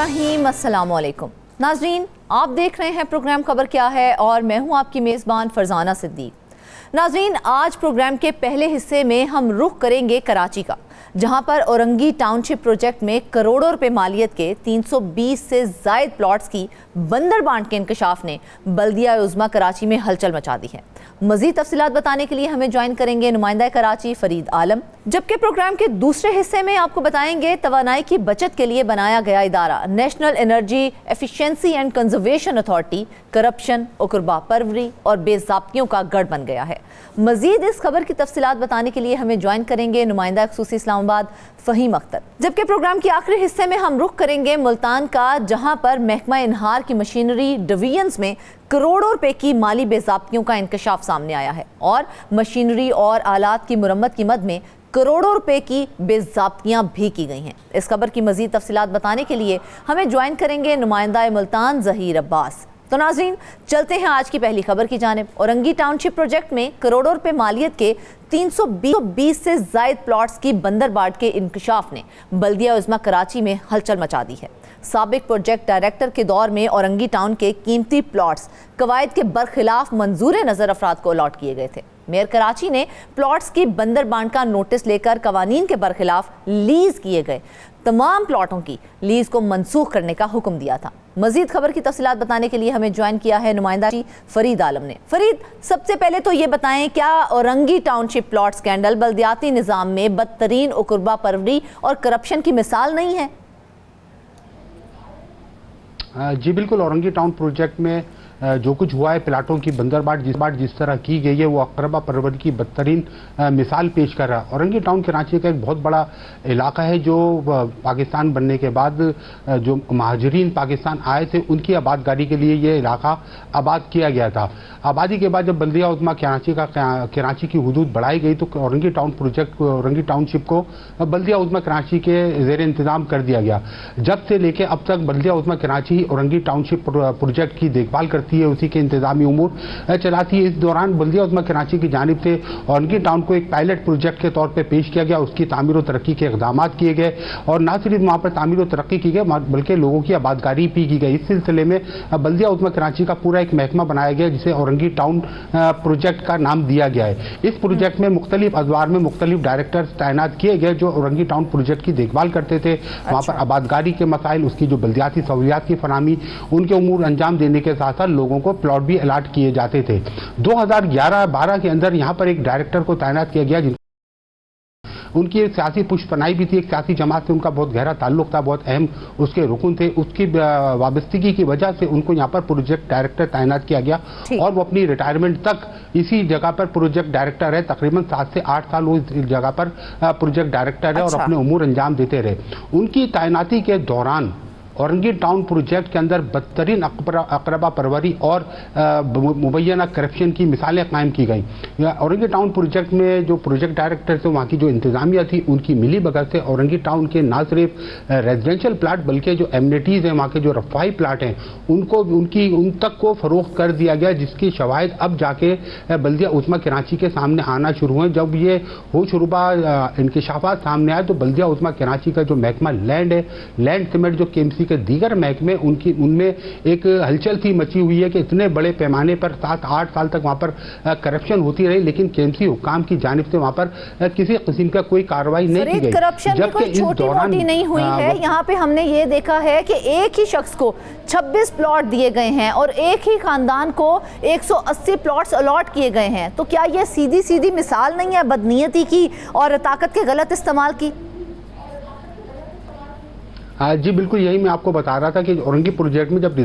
बिस्मिल्लाहिर्रहमानिर्रहीम। अस्सलामु अलैकुम नाज़रीन, आप देख रहे हैं प्रोग्राम खबर क्या है और मैं हूं आपकी मेज़बान फरजाना सिद्दीक। नाज़रीन, आज प्रोग्राम के पहले हिस्से में हम रुख करेंगे कराची का, जहां पर औरंगी टाउनशिप प्रोजेक्ट में करोड़ों रुपए मालियत के 320 से ज़ायद प्लॉट्स की बंदर बांट के इंकशाफ ने बल्दिया उज़्मा कराची में हलचल मचा दी है। मज़ीद तफसीलात बताने के लिए हमें ज्वाइन करेंगे नुमाइंदा कराची फरीद आलम, जबकि प्रोग्राम के दूसरे हिस्से में आपको बताएंगे तवानाई की बचत के लिए बनाया गया इदारा national energy efficiency and conservation authority corruption, उकरबा परवरी और बेज़ाब्तियों का गढ़ बन गया है। मजीद इस खबर की तफसीलात बताने के लिए हमें ज्वाइन करेंगे नुमाइंदा खसूसी इस्लामाबाद फ़हीम अख्तर, जबकि प्रोग्राम के आखिरी हिस्से में हम रुख करेंगे मुल्तान का, जहां पर महकमा इनहार की मशीनरी डिवीजन्स में करोड़ों रुपए की माली बेज़ाब्तियों का इंकशाफ सामने आया है और मशीनरी और आलात की मुरम्मत की मद में करोड़ों रुपए की बेज़ाब्तियां भी की गई हैं। इस खबर की मजीद तफसीलात बताने के लिए हमें ज्वाइन करेंगे नुमाइंदा मुल्तान ज़हीर अब्बास। तो नाज़रीन, चलते हैं आज की पहली खबर की जानिब। औरंगी टाउनशिप प्रोजेक्ट में करोड़ों रुपए मालियत के 320 से ज़ायद प्लॉट्स की बंदरबाट के इंकशाफ ने बल्दिया उज़्मा कराची में हलचल मचा दी है। साबिक प्रोजेक्ट डायरेक्टर के दौर में औरंगी टाउन के कीमती प्लॉट्स कवायद के बरखिलाफ मंजूर नज़र अफराद को अलॉट किए गए थे। मेयर कराची ने प्लॉट्स की बंदरबांट का नोटिस लेकर कवानीन के बरखिलाफ लीज किए गए तमाम प्लॉटों की लीज को मनसूख करने का हुक्म दिया था। मजीद खबर की तफसीलात बताने के लिए हमें ज्वाइन किया है नुमाइंदा फरीद आलम ने। फरीद, सबसे पहले तो ये बताएं, क्या औरंगी टाउनशिप प्लॉट स्कैंडल बल्दियाती निज़ाम में बदतरीन उकरबा परवरी और करप्शन की मिसाल नहीं है? जी बिल्कुल, औरंगी टाउन प्रोजेक्ट में जो कुछ हुआ है, प्लाटों की बंदरबाट जिस तरह की गई है, वो अकरबा परवरी की बदतरीन मिसाल पेश कर रहा है। औरंगी टाउन कराची का एक बहुत बड़ा इलाका है जो पाकिस्तान बनने के बाद जो महाजरीन पाकिस्तान आए थे उनकी आबादगारी के लिए ये इलाका आबाद किया गया था। आबादी के बाद जब बल्दिया उज़्मा कराची की हुदूद बढ़ाई गई तो Orangi town project Orangi township को बल्दिया उज़्मा कराची के ज़ेर इंतज़ाम कर दिया गया। जब से लेके अब तक बल्दिया उज़्मा कराची औरंगी टाउनशिप प्रोजेक्ट की देखभाल करती है, उसी के इंतजामी उमूर चलाती है। इस दौरान बल्दिया उज़्मा कराची की जानिब से औरंगी टाउन को एक पायलट प्रोजेक्ट के तौर पर पेश किया गया, उसकी तामीर और तरक्की के इक़दाम किए गए और न सिर्फ वहाँ पर तामीर और तरक्की की गई बल्कि लोगों की आबादगारी भी की गई। इस सिलसिले में बल्दिया उज़्मा कराची का पूरा एक महकमा बनाया गया जिसे औरंगी टाउन प्रोजेक्ट का नाम दिया गया है। इस प्रोजेक्ट में मुख्तलिफ अदवार में मुख्तलिफ डायरेक्टर्स तैनात किए गए जो औरंगी टाउन प्रोजेक्ट की देखभाल करते थे। वहाँ पर आबादगारी के मसाइल, उसकी जो बल्दियाती सहूलियात की फराहमी, उनके उमूर अंजाम देने के साथ साथ लोगों को प्लॉट भी अलाट किए जाते थे। 2011-12 के अंदर यहाँ पर एक डायरेक्टर को तैनात किया गया, उनकी एक सियासी पुष्पनाई भी थी, एक सियासी जमात से उनका बहुत गहरा ताल्लुक था, बहुत अहम उसके रुकन थे। उसकी वाबस्तगी की वजह से उनको यहाँ पर प्रोजेक्ट डायरेक्टर तैनात किया गया और वो अपनी रिटायरमेंट तक इसी जगह पर प्रोजेक्ट डायरेक्टर है। तकरीबन 7 से 8 साल वो इस जगह पर प्रोजेक्ट डायरेक्टर है और अपने उमूर अंजाम देते रहे। उनकी तैनाती के दौरान औरंगी टाउन प्रोजेक्ट के अंदर बदतरीन अकरबा परवरी और मुबैना करप्शन की मिसालें कायम की गई। औरंगी टाउन प्रोजेक्ट में जो प्रोजेक्ट डायरेक्टर थे, वहाँ की जो इंतजामिया थी, उनकी मिली भगत से औरंगी टाउन के न सिर्फ रेजिडेंशियल प्लाट बल्कि जो एमिनिटीज़ हैं, वहाँ के जो रफाही प्लाट हैं, उन तक को फ़रोख्त कर दिया गया, जिसकी शवाहिद अब जाके बल्दिया उज़्मा कराची के सामने आना शुरू हुए। जब ये होशरुबा इंकशाफात सामने आए तो बल्दिया उज़्मा कराची का जो महकमा लैंड है, लैंड समेत जो केएमसी के दीगर महकमे, उनमें एक हलचल थी मची हुई है कि इतने बड़े पैमाने पर 7-8 साल तक वहाँ पर करप्शन होती रही, लेकिन केएमसी हुकाम की जानिब से वहाँ पर किसी किस्म का कोई कार्रवाई नहीं की गई। करप्शन जबकि इस दौरान नहीं हुई है। यहाँ पे हमने ये देखा है कि एक ही शख्स को 26 प्लॉट दिए गए हैं और एक ही खानदान को 180 प्लॉट्स अलॉट किए गए हैं। तो क्या ये सीधी सीधी मिसाल नहीं है बदनीयती की और ताकत के गलत इस्तेमाल की? जी बिल्कुल, यही मैं आपको बता रहा था कि औरंगी प्रोजेक्ट में जब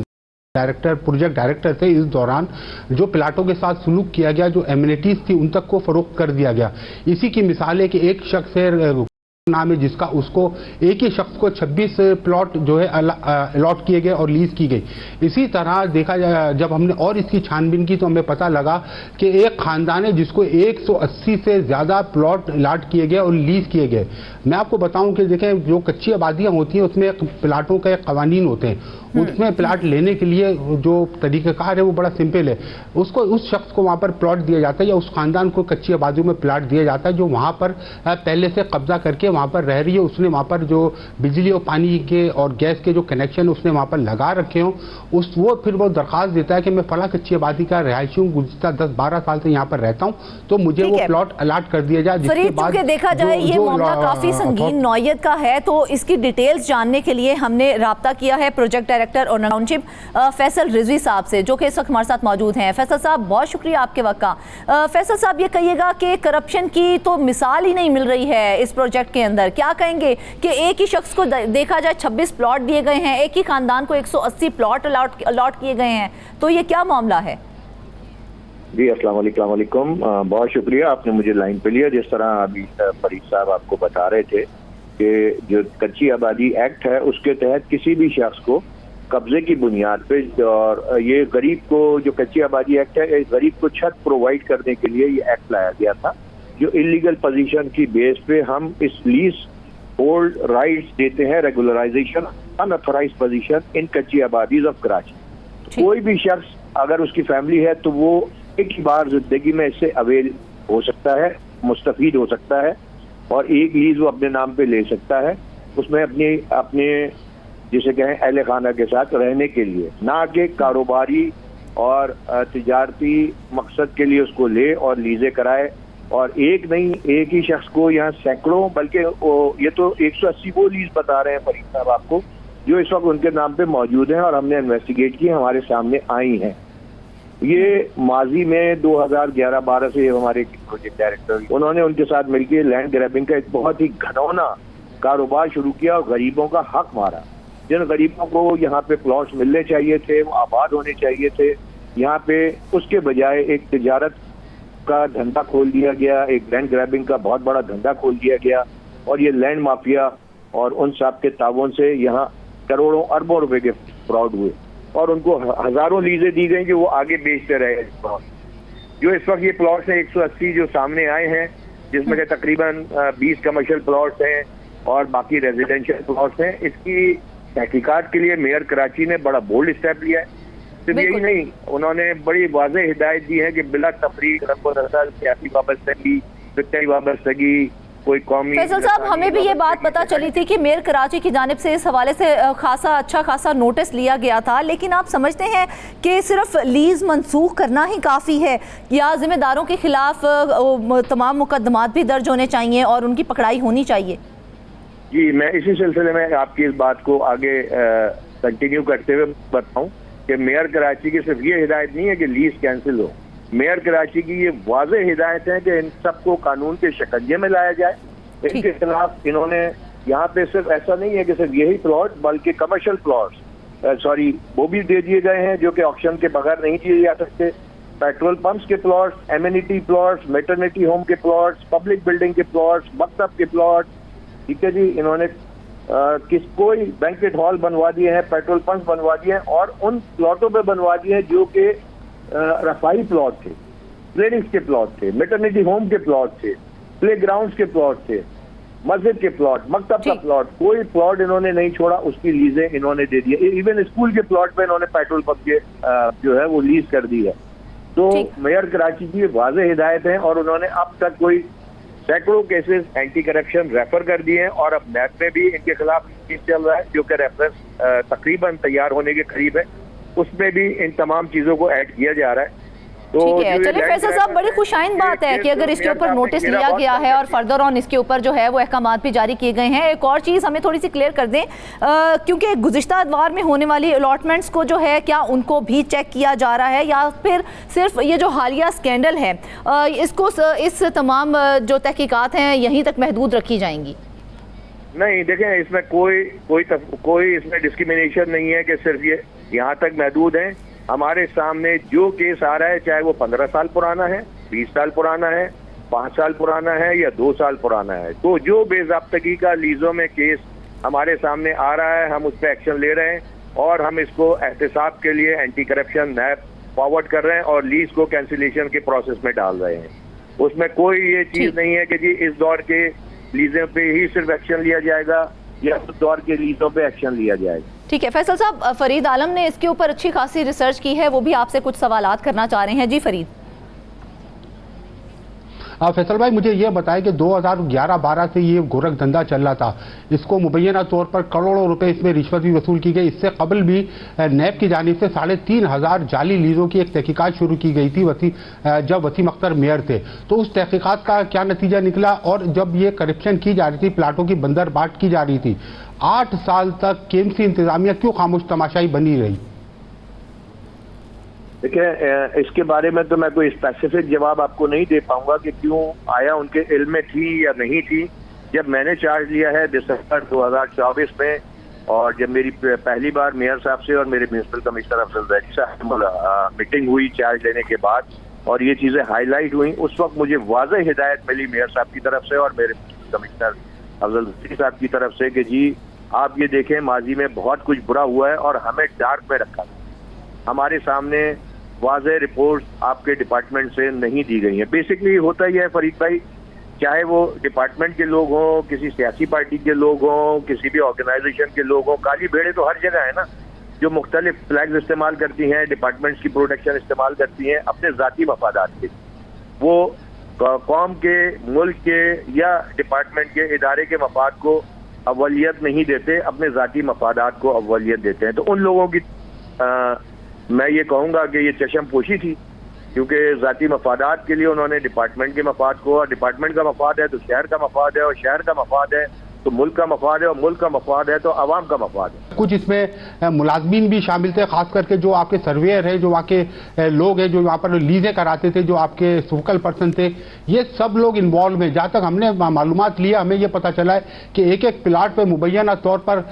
प्रोजेक्ट डायरेक्टर थे, इस दौरान जो प्लाटों के साथ सुलूक किया गया, जो एमिनिटीज थी, उन तक को फरोख्त कर दिया गया। इसी की मिसाल है कि एक शख्स है नाम है जिसका उसको एक ही शख्स को 26 प्लॉट जो है अलॉट किए गए और लीज की गई। इसी तरह देखा जाए, जब हमने और इसकी छानबीन की तो हमें पता लगा कि एक खानदान है जिसको 180 से ज़्यादा प्लॉट अलॉट किए गए और लीज किए गए। मैं आपको बताऊं कि देखें, जो कच्ची आबादियां होती हैं उसमें प्लाटों का एक कवानीन होते हैं। उसमें प्लाट लेने के लिए जो तरीक़ाकार है वो बड़ा सिंपल है। उसको उस शख्स को वहाँ पर प्लॉट दिया जाता है या उस खानदान को कच्ची आबादियों में प्लाट दिया जाता है जो वहाँ पर पहले से कब्जा करके वहाँ पर रह रही है उसने वहाँ पर जो बिजली और पानी के और गैस के जो कनेक्शन उसने वहाँ पर लगा रखे हो, वो फिर वो दरख्वास्त देता है कि मैं फला कच्ची आबादी का रिहायशी हूँ, गुज़िश्ता 10-12 साल से यहाँ पर रहता हूँ, तो मुझे वो प्लॉट अलाट कर दिया जाए। जिसके बाद देखा जाए ये मामला काफी संगीन नौयत का है, तो इसकी डिटेल्स जानने के लिए हमने राब्ता किया है प्रोजेक्ट डायरेक्टर और टाउनशिप फैसल रिजवी साहब से, जो कि इस वक्त हमारे साथ मौजूद हैं। फैसल साहब, बहुत शुक्रिया आपके वक्त का। फैसल साहब, ये कहिएगा कि करप्शन की तो मिसाल ही नहीं मिल रही है इस प्रोजेक्ट के अंदर, क्या कहेंगे कि एक ही शख्स को देखा जाए 26 प्लॉट दिए गए हैं, एक ही खानदान को 180 प्लॉट अलॉट किए गए हैं, तो ये क्या मामला है? जी अस्सलाम वालेकुम, बहुत शुक्रिया आपने मुझे लाइन पे लिया। जिस तरह अभी फरीद साहब आपको बता रहे थे कि जो कच्ची आबादी एक्ट है उसके तहत किसी भी शख्स को कब्जे की बुनियाद पे, और ये गरीब को, जो कच्ची आबादी एक्ट है, गरीब को छत प्रोवाइड करने के लिए ये एक्ट लाया गया था, जो इलीगल पोजीशन की बेस पे हम इस लीज होल्ड राइट्स देते हैं, रेगुलराइजेशन अनऑथराइज्ड पोजीशन इन कच्ची आबादीज ऑफ कराची। कोई भी शख्स अगर उसकी फैमिली है तो वो एक ही बार जिंदगी में इससे अवेल हो सकता है, मुस्तफीद हो सकता है, और एक लीज वो अपने नाम पे ले सकता है, उसमें अपने जिसे कहें अहले खाना के साथ रहने के लिए, ना कि कारोबारी और तिजारती मकसद के लिए उसको ले और लीजें कराए। और एक नहीं, एक ही शख्स को यहाँ सैकड़ों, बल्कि ये तो 180 वो लीज बता रहे हैं फरीद साहब आपको, जो इस वक्त उनके नाम पे मौजूद हैं और हमने इन्वेस्टिगेट की, हमारे सामने आई हैं। ये माजी में 2011-12 से हमारे प्रोजेक्ट डायरेक्टर, उन्होंने उनके साथ मिलकर लैंड ग्रैबिंग का एक बहुत ही घनौना कारोबार शुरू किया और गरीबों का हक मारा। जिन गरीबों को यहाँ पे प्लॉट्स मिलने चाहिए थे, वो आबाद होने चाहिए थे यहाँ पे, उसके बजाय एक तिजारत का धंधा खोल दिया गया, एक लैंड ग्रैबिंग का बहुत बड़ा धंधा खोल दिया गया, और ये लैंड माफिया और उन सब के ताउन से यहाँ करोड़ों अरबों रुपए के फ्रॉड हुए, और उनको हजारों लीजें दी गई कि वो आगे बेचते रहे। जो इस वक्त ये प्लॉट्स हैं 180 जो सामने आए हैं, जिसमें से तकरीबन 20 कमर्शियल प्लॉट्स हैं और बाकी रेजिडेंशियल प्लॉट्स हैं, इसकी तहकीकात के लिए मेयर कराची ने बड़ा बोल्ड स्टेप लिया है। सिर्फ यही नहीं, उन्होंने बड़ी वाज़ेह हिदायत दी है कि बिला तफरीक, रंगो नस्ल, सियासी वाबस्तगी, फितरी वाबस्तगी, कोई कौमी। फैसल साहब, हमें भी ये बात पता चली थी कि मेयर कराची की जानिब से इस हवाले से अच्छा खासा नोटिस लिया गया था, लेकिन आप समझते हैं कि सिर्फ लीज मनसूख करना ही काफ़ी है, या जिम्मेदारों के खिलाफ तमाम मुकदमात भी दर्ज होने चाहिए और उनकी पकड़ाई होनी चाहिए? जी, मैं इसी सिलसिले में आपकी इस बात को आगे कंटिन्यू करते हुए बताऊं कि मेयर कराची की सिर्फ ये हिदायत नहीं है कि लीज कैंसिल हो, मेयर कराची की ये वाज़ेह हिदायत है कि इन सबको कानून के शिकंजे में लाया जाए। इनके खिलाफ इन्होंने यहाँ पे सिर्फ ऐसा नहीं है कि सिर्फ यही प्लॉट, बल्कि कमर्शियल प्लॉट्स वो भी दे दिए गए हैं जो कि ऑक्शन के बगैर नहीं दिए जा सकते। पेट्रोल पंप्स के plots, amenity plots, maternity home के प्लॉट्स, पब्लिक बिल्डिंग के प्लॉट्स, मकतब के प्लॉट्स, ठीक है जी। इन्होंने कोई बैंकेट हॉल बनवा दिए हैं, पेट्रोल पंप बनवा दिए हैं, और उन प्लॉटों पे बनवा दिए हैं जो कि रफाई प्लॉट थे, क्लिनिक्स के प्लॉट थे, मैटरनिटी होम के प्लॉट थे, प्ले ग्राउंड के प्लॉट थे, मस्जिद के प्लॉट, मकतब का प्लॉट, कोई प्लॉट इन्होंने नहीं छोड़ा, उसकी लीजें इन्होंने दे दी। इवन स्कूल के प्लॉट पे इन्होंने पेट्रोल पंप के जो है वो लीज कर दी है। तो मेयर कराची की वाज़ेह हिदायत है, और उन्होंने अब तक कोई सैकड़ों केसेस एंटी करप्शन रेफर कर दिए हैं, और अब नैब में भी इनके खिलाफ केस चल रहा है जो कि रेफरेंस तकरीबन तैयार होने के करीब है, उसमें भी इन तमाम चीजों को ऐड किया जा रहा है। तो चलिए फैसल साहब, बड़ी खुशाइन बात है कि अगर इसके ऊपर नोटिस लिया गया है और फर्दर ऑन इसके ऊपर जो है वो अहकामात भी जारी किए गए हैं। एक और चीज़ हमें थोड़ी सी क्लियर कर दें, क्योंकि गुज़िश्ता अदवार में होने वाली अलॉटमेंट्स को जो है, क्या उनको भी चेक किया जा रहा है, या फिर सिर्फ ये जो हालिया स्कैंडल है इसको, इस तमाम जो तहकीकात हैं यहीं तक महदूद रखी जाएंगी? नहीं, देखें, इसमें कोई इसमें डिस्क्रिमिनेशन नहीं है कि सिर्फ ये यहाँ तक महदूद है। हमारे सामने जो केस आ रहा है, चाहे वो 15 साल पुराना है, 20 साल पुराना है, 5 साल पुराना है या 2 साल पुराना है, तो जो बेज़ाब्तगी का लीजों में केस हमारे सामने आ रहा है, हम उस पर एक्शन ले रहे हैं, और हम इसको एहतसाब के लिए एंटी करप्शन नैब फॉरवर्ड कर रहे हैं और लीज को कैंसिलेशन के प्रोसेस में डाल रहे हैं। उसमें कोई ये चीज़ नहीं है कि जी इस दौर के लीजों पे ही सिर्फ एक्शन लिया जाएगा या उस दौर के लीजों पे एक्शन लिया जाएगा। ठीक है फैसल साहब, फरीद आलम ने इसके ऊपर अच्छी खासी रिसर्च की है, वो भी आपसे कुछ सवालात करना चाह रहे हैं। जी फरीद। फैसल भाई, मुझे ये बताएं कि 2011-12 से ये गोरख धंधा चल रहा था, इसको मुबैना तौर पर करोड़ों रुपए इसमें रिश्वत भी वसूल की गई। इससे कबल भी नैब की जानिब से 3,500 जाली लीजों की एक तहकीकात शुरू की गई थी जब वसीम अख्तर मेयर थे। तो उस तहकीकात का क्या नतीजा निकला? और जब ये करप्शन की जा रही थी, प्लाटों की बंदर बाट की जा रही थी, 8 साल तक केएमसी इंतजामिया क्यों खामोश तमाशाई बनी रही? देखिए, इसके बारे में तो मैं कोई स्पेसिफिक जवाब आपको नहीं दे पाऊंगा कि क्यों आया, उनके इल्म में थी या नहीं थी। जब मैंने चार्ज लिया है दिसंबर 2024 में, और जब मेरी पहली बार मेयर साहब से और मेरे म्यूनिसिपल कमिश्नर अफजल जैदी साहब मीटिंग हुई चार्ज लेने के बाद, और ये चीजें हाईलाइट हुई, उस वक्त मुझे वाज़ेह हिदायत मिली मेयर साहब की तरफ से और मेरे कमिश्नर अफजल जैदी साहब की तरफ से कि जी आप ये देखें, माजी में बहुत कुछ बुरा हुआ है और हमें डार्क में रखा है। हमारे सामने वाज़ेह रिपोर्ट आपके डिपार्टमेंट से नहीं दी गई है। बेसिकली होता ही है फरीद भाई, चाहे वो डिपार्टमेंट के लोग हों, किसी सियासी पार्टी के लोग हों, किसी भी ऑर्गेनाइजेशन के लोग हों, काली भेड़ें तो हर जगह है ना, जो मुख्तलिफ फ्लैग्स इस्तेमाल करती हैं, डिपार्टमेंट्स की प्रोटेक्शन इस्तेमाल करती हैं अपने ज़ाती मफादात के। वो कौम के, मुल्क के या डिपार्टमेंट के, इदारे के मफाद को अव्वलियत नहीं देते, अपने ज़ाती मफादात को अव्वलियत देते हैं। तो उन लोगों की मैं ये कहूँगा कि ये चशम पोशी थी, क्योंकि ज़ाती मफादात के लिए उन्होंने डिपार्टमेंट के मफाद को, और डिपार्टमेंट का मफाद है तो शहर का मफाद है, और शहर का मफाद है तो मुल्क का मफाद है, और मुल्क का मफाद है तो आवाम का मफाद है। कुछ इसमें मुलाजमीन भी शामिल थे, खास करके जो आपके सर्वेयर है, जो वहाँ के लोग हैं, जो वहाँ पर लीजें कराते थे, जो आपके फोकल पर्सन थे, ये सब लोग इन्वॉल्व हैं। जहाँ तक हमने मालूमात लिया, हमें ये पता चला है कि एक एक प्लाट पर मुबैना तौर पर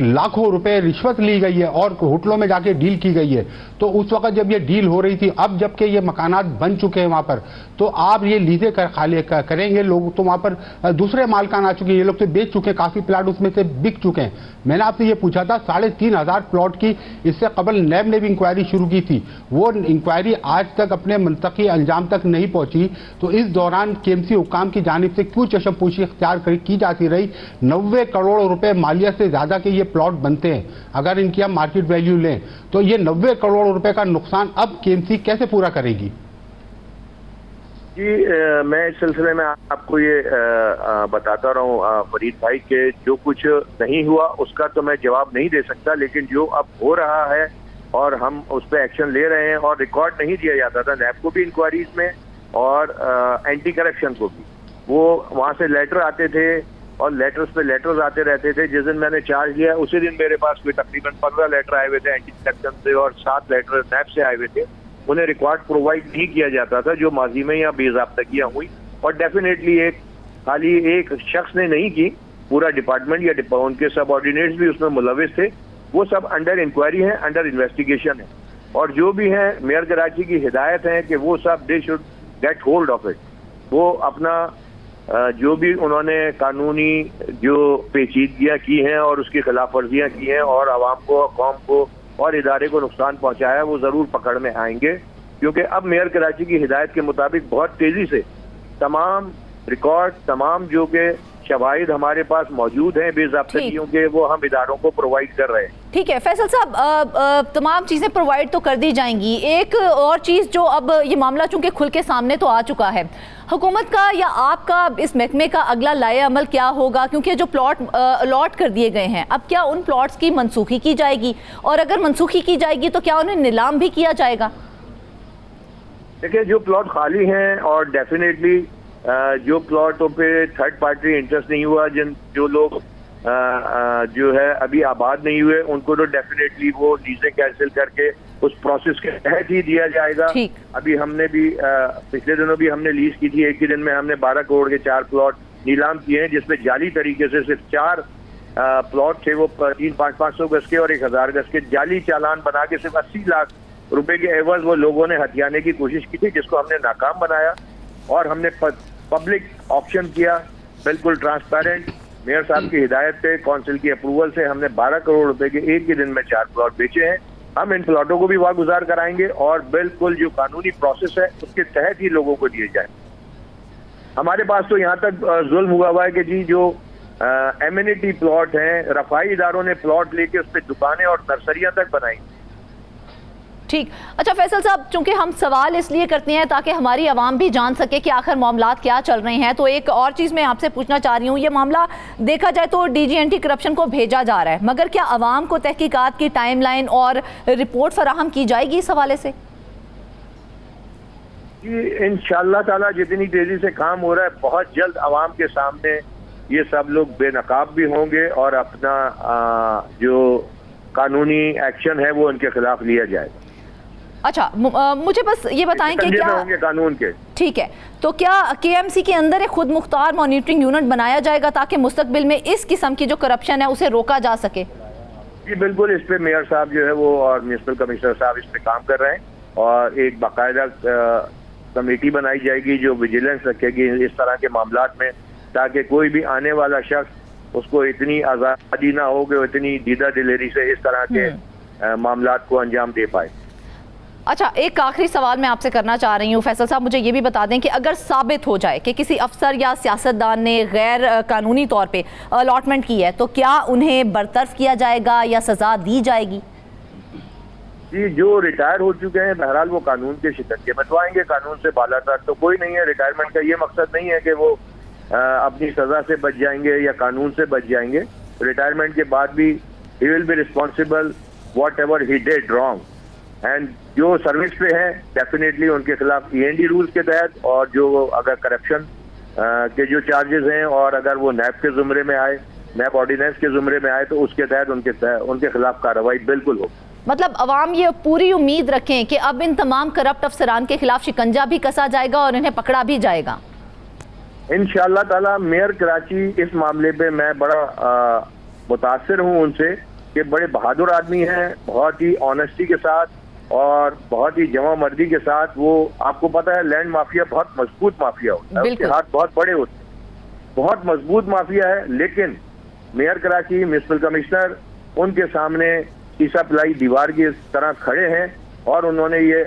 लाखों रुपए रिश्वत ली गई है और होटलों में जाके डील की गई है। तो उस वक्त जब ये डील हो रही थी, अब जबकि ये मकानात बन चुके हैं वहाँ पर, तो आप ये लीजें खाली करेंगे लोग, तो वहाँ पर दूसरे मालकान आ चुके हैं, ये लोग तो बेच चुके हैं, काफी प्लाट उसमें से बिक चुके हैं। मैंने आपसे ये पूछा था 3,500 प्लॉट की इससे कबल नैब ने भी इंक्वायरी शुरू की थी, वो इंक्वायरी आज तक अपने मुंतकी अंजाम तक नहीं पहुंची। तो इस दौरान केएमसी हुक्काम की जानिब से क्यों चशमपोशी इख्तियार की जाती रही? 90 करोड़ रुपए मालियत से ज्यादा के ये प्लॉट बनते हैं, अगर इनकी हम मार्केट वैल्यू लें तो ये 90 करोड़ रुपए का नुकसान अब केएमसी कैसे पूरा करेगी? जी, मैं इस सिलसिले में आपको ये बताता रहा हूँ फरीद भाई के जो कुछ नहीं हुआ उसका तो मैं जवाब नहीं दे सकता, लेकिन जो अब हो रहा है और हम उस पर एक्शन ले रहे हैं, और रिकॉर्ड नहीं दिया जाता था नैब को भी इंक्वायरीज में और एंटी करप्शन को भी। वो वहाँ से लेटर आते थे और लेटर्स पे लेटर्स आते रहते थे। जिस दिन मैंने चार्ज लिया उसी दिन मेरे पास कोई तकरीबन 15 लेटर आए हुए थे एंटी करप्शन से और 7 लेटर नैब से आए हुए थे। उन्हें रिकॉर्ड प्रोवाइड नहीं किया जाता था, जो माजी में या बेज़ाब्तगियाँ हुई, और डेफिनेटली खाली एक शख्स ने नहीं की, पूरा डिपार्टमेंट या उनके सबऑर्डिनेट्स भी उसमें मुलविस थे। वो सब अंडर इंक्वायरी है, अंडर इन्वेस्टिगेशन है, और जो भी है मेयर कराची की हिदायत है कि वो सब they should get hold of it. वो अपना जो भी उन्होंने कानूनी जो पेचीदगियाँ की हैं और उसकी खिलाफ वर्जियाँ की हैं और आवाम को, कौम को और इदारे को नुकसान पहुंचाया, वो जरूर पकड़ में आएंगे। क्योंकि अब मेयर कराची की हिदायत के मुताबिक बहुत तेजी से तमाम रिकॉर्ड, तमाम जो के शवाहिद हमारे पास मौजूद हैं बेज़ाब्तगियों के, वो हम इदारों को प्रोवाइड कर रहे हैं। ठीक है फैसल साहब, तमाम चीज़ें प्रोवाइड तो कर दी जाएंगी। एक और चीज़ जो अब ये मामला चूंकि खुल के सामने तो आ चुका है, हुकूमत का या आपका इस महकमे का अगला लाए अमल क्या होगा? क्योंकि जो प्लॉट अलॉट कर दिए गए हैं, अब क्या उन प्लॉट्स की मनसूखी की जाएगी, और अगर मनसूखी की जाएगी तो क्या उन्हें नीलाम भी किया जाएगा? देखिए, जो प्लॉट खाली हैं और डेफिनेटली जो प्लॉटों पे थर्ड पार्टी इंटरेस्ट नहीं हुआ, जो लोग जो है अभी आबाद नहीं हुए, उनको तो डेफिनेटली वो लीजें कैंसिल करके उस प्रोसेस के तहत ही दिया जाएगा। अभी हमने भी पिछले दिनों भी हमने लीज की थी, एक ही दिन में हमने 12 करोड़ के 4 प्लॉट नीलाम किए हैं, जिसमें जाली तरीके से सिर्फ 4 प्लॉट थे, वो 300-500 गज के और 1000 गज के जाली चालान बना के सिर्फ 80 लाख रुपए के एवज वो लोगों ने हथियाने की कोशिश की थी, जिसको हमने नाकाम बनाया। और हमने पब्लिक ऑप्शन किया, बिल्कुल ट्रांसपेरेंट, मेयर साहब की हिदायत पे, काउंसिल की अप्रूवल से हमने 12 करोड़ रुपए के एक ही दिन में 4 प्लॉट बेचे हैं। हम इन प्लॉटों को भी वागुजार कराएंगे और बिल्कुल जो कानूनी प्रोसेस है उसके तहत ही लोगों को दिए जाए। हमारे पास तो यहाँ तक जुल्म हुआ है कि जी जो एमिनिटी प्लॉट हैं, रफाई इदारों ने प्लॉट लेके उस पर दुकानें और नर्सरियां तक बनाई। ठीक। अच्छा फैसल साहब, चूंकि हम सवाल इसलिए करते हैं ताकि हमारी आवाम भी जान सके कि आखिर मामलात क्या चल रहे हैं, तो एक और चीज़ मैं आपसे पूछना चाह रही हूँ, ये मामला देखा जाए तो डीजी एंटी करप्शन को भेजा जा रहा है, मगर क्या आवाम को तहकीकात की टाइमलाइन और रिपोर्ट फराहम की जाएगी इस हवाले से? इंशाअल्लाह ताला जितनी तेजी से काम हो रहा है, बहुत जल्द आवाम के सामने ये सब लोग बेनकाब भी होंगे और अपना जो कानूनी एक्शन है वो उनके खिलाफ लिया जाएगा। अच्छा, मुझे बस ये बताएं कि क्या होंगे कानून के। ठीक है, तो क्या केएमसी के अंदर एक खुद मुख्तार मॉनिटरिंग यूनिट बनाया जाएगा ताकि मुस्तकबिल में इस किस्म की जो करप्शन है उसे रोका जा सके? जी बिल्कुल, इस पे मेयर साहब जो है वो और म्युनिसिपल कमिश्नर साहब इस पे काम कर रहे हैं और एक बाकायदा कमेटी बनाई जाएगी जो विजिलेंस रखेगी इस तरह के मामलात में, ताकि कोई भी आने वाला शख्स उसको इतनी आज़ादी ना हो कि इतनी दीदा दिलेरी से इस तरह के मामलात को अंजाम दे पाए। अच्छा, एक आखिरी सवाल मैं आपसे करना चाह रही हूँ फैसल साहब, मुझे ये भी बता दें कि अगर साबित हो जाए कि किसी अफसर या सियासतदान ने गैर कानूनी तौर पे अलॉटमेंट की है, तो क्या उन्हें बरतरफ किया जाएगा या सज़ा दी जाएगी? जी, जो रिटायर हो चुके हैं बहरहाल वो कानून के शिकंजे में तो आएंगे, कानून से बालातर तो कोई नहीं है। रिटायरमेंट का ये मकसद नहीं है कि वो अपनी सजा से बच जाएंगे या कानून से बच जाएंगे। रिटायरमेंट के बाद भी he will be responsible what ever he did wrong, and जो सर्विस पे हैं डेफिनेटली उनके खिलाफ ईएनडी रूल्स के तहत और जो अगर करप्शन के जो चार्जेस हैं और अगर वो नैब के जुमरे में आए, नैब ऑर्डिनेंस के जुमरे में आए, तो उसके तहत उनके खिलाफ कार्रवाई बिल्कुल हो। मतलब अवाम ये पूरी उम्मीद रखें कि अब इन तमाम करप्ट अफसरान के खिलाफ शिकंजा भी कसा जाएगा और इन्हें पकड़ा भी जाएगा इंशाअल्लाह ताला। मेयर कराची इस मामले पे मैं बड़ा मुतासिर हूँ उनसे कि बड़े बहादुर आदमी हैं, बहुत ही ऑनेस्टी के साथ और बहुत ही जमा मर्दी के साथ। वो आपको पता है लैंड माफिया बहुत मजबूत माफिया होता है, उसके हाथ बहुत बड़े होते हैं, बहुत मजबूत माफिया है। लेकिन मेयर कराची, म्युनिसिपल कमिश्नर उनके सामने शीशा पिलाई दीवार की तरह खड़े हैं और उन्होंने ये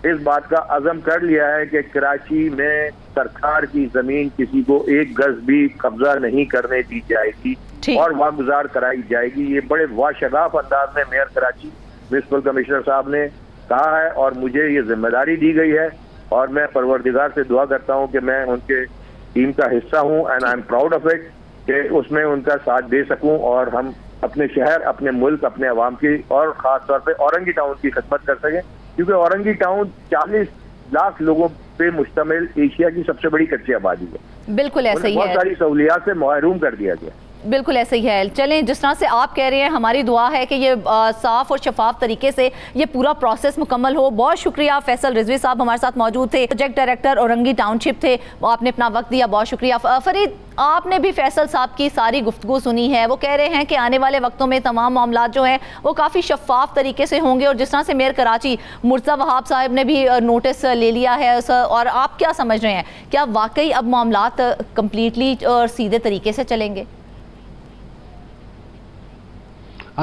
इस बात का अज़म कर लिया है कि कराची में सरकार की जमीन किसी को एक गज भी कब्जा नहीं करने दी जाएगी और वागुजार कराई जाएगी। ये बड़े वाशगाफ अंदाज में मेयर कराची म्युनिसिपल कमिश्नर साहब ने कहा है और मुझे ये जिम्मेदारी दी गई है और मैं परवरदिगार से दुआ करता हूँ कि मैं उनके टीम का हिस्सा हूँ and I am proud of it कि उसमें उनका साथ दे सकूँ और हम अपने शहर, अपने मुल्क, अपने अवाम की और ख़ास तौर पे औरंगी टाउन की खिदमत कर सकें, क्योंकि औरंगी टाउन 40 लाख लोगों पे मुश्तमिल एशिया की सबसे बड़ी कच्ची आबादी है। बिल्कुल ऐसा ही है, बहुत सारी सहूलियात से महरूम कर दिया गया। बिल्कुल ऐसे ही है। चलें, जिस तरह से आप कह रहे हैं, हमारी दुआ है कि ये साफ और शफाफ तरीके से ये पूरा प्रोसेस मुकम्मल हो। बहुत शुक्रिया। फैसल रिजवी साहब हमारे साथ मौजूद थे, प्रोजेक्ट डायरेक्टर औरंगी टाउनशिप थे, आपने अपना वक्त दिया, बहुत शुक्रिया। फरीद, आपने भी फैसल साहब की सारी गुफ्तगू सुनी है, वो कह रहे हैं कि आने वाले वक्तों में तमाम मामला जो हैं वो काफ़ी शफाफ तरीके से होंगे और जिस तरह से मेयर कराची मुर्तज़ा वहाब साहब ने भी नोटिस ले लिया है, और आप क्या समझ रहे हैं, क्या वाकई अब मामलात कम्प्लीटली और सीधे तरीके से चलेंगे?